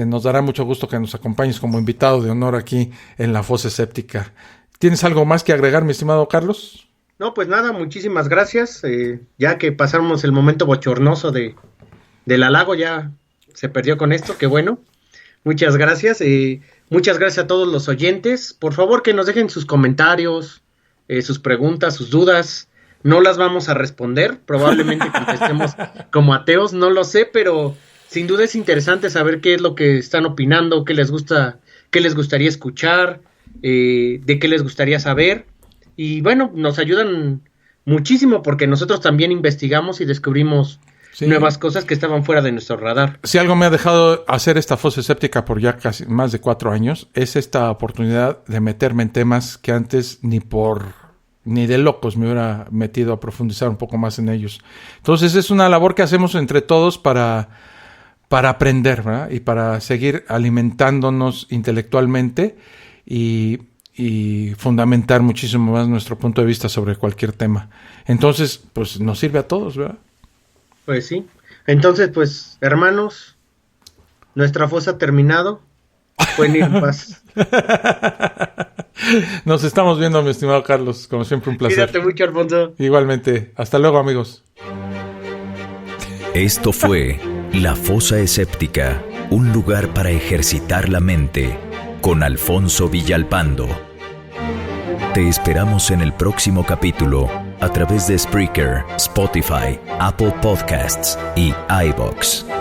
nos dará mucho gusto que nos acompañes como invitado de honor aquí en la fosa séptica. ¿Tienes algo más que agregar, mi estimado Carlos? No, pues nada, muchísimas gracias. Ya que pasamos el momento bochornoso del halago, ya se perdió con esto, qué bueno. Muchas gracias. Muchas gracias a todos los oyentes. Por favor, que nos dejen sus comentarios, sus preguntas, sus dudas. No las vamos a responder. Probablemente contestemos como ateos, no lo sé, pero sin duda es interesante saber qué es lo que están opinando, qué les gusta, qué les gustaría escuchar, de qué les gustaría saber. Y bueno, nos ayudan muchísimo porque nosotros también investigamos y descubrimos nuevas cosas que estaban fuera de nuestro radar. Si algo me ha dejado hacer esta fosa séptica por ya casi más de 4 años, es esta oportunidad de meterme en temas que antes ni de locos me hubiera metido a profundizar un poco más en ellos. Entonces es una labor que hacemos entre todos para aprender, ¿verdad? Y para seguir alimentándonos intelectualmente y fundamentar muchísimo más nuestro punto de vista sobre cualquier tema. Entonces, pues nos sirve a todos, ¿verdad? Pues sí. Entonces, pues, hermanos, nuestra fosa ha terminado. Pueden ir en paz. Nos estamos viendo, mi estimado Carlos. Como siempre, un placer. Cuídate mucho, Alfonso. Igualmente. Hasta luego, amigos. Esto fue La Fosa Escéptica, un lugar para ejercitar la mente, con Alfonso Villalpando. Te esperamos en el próximo capítulo a través de Spreaker, Spotify, Apple Podcasts y iVoox.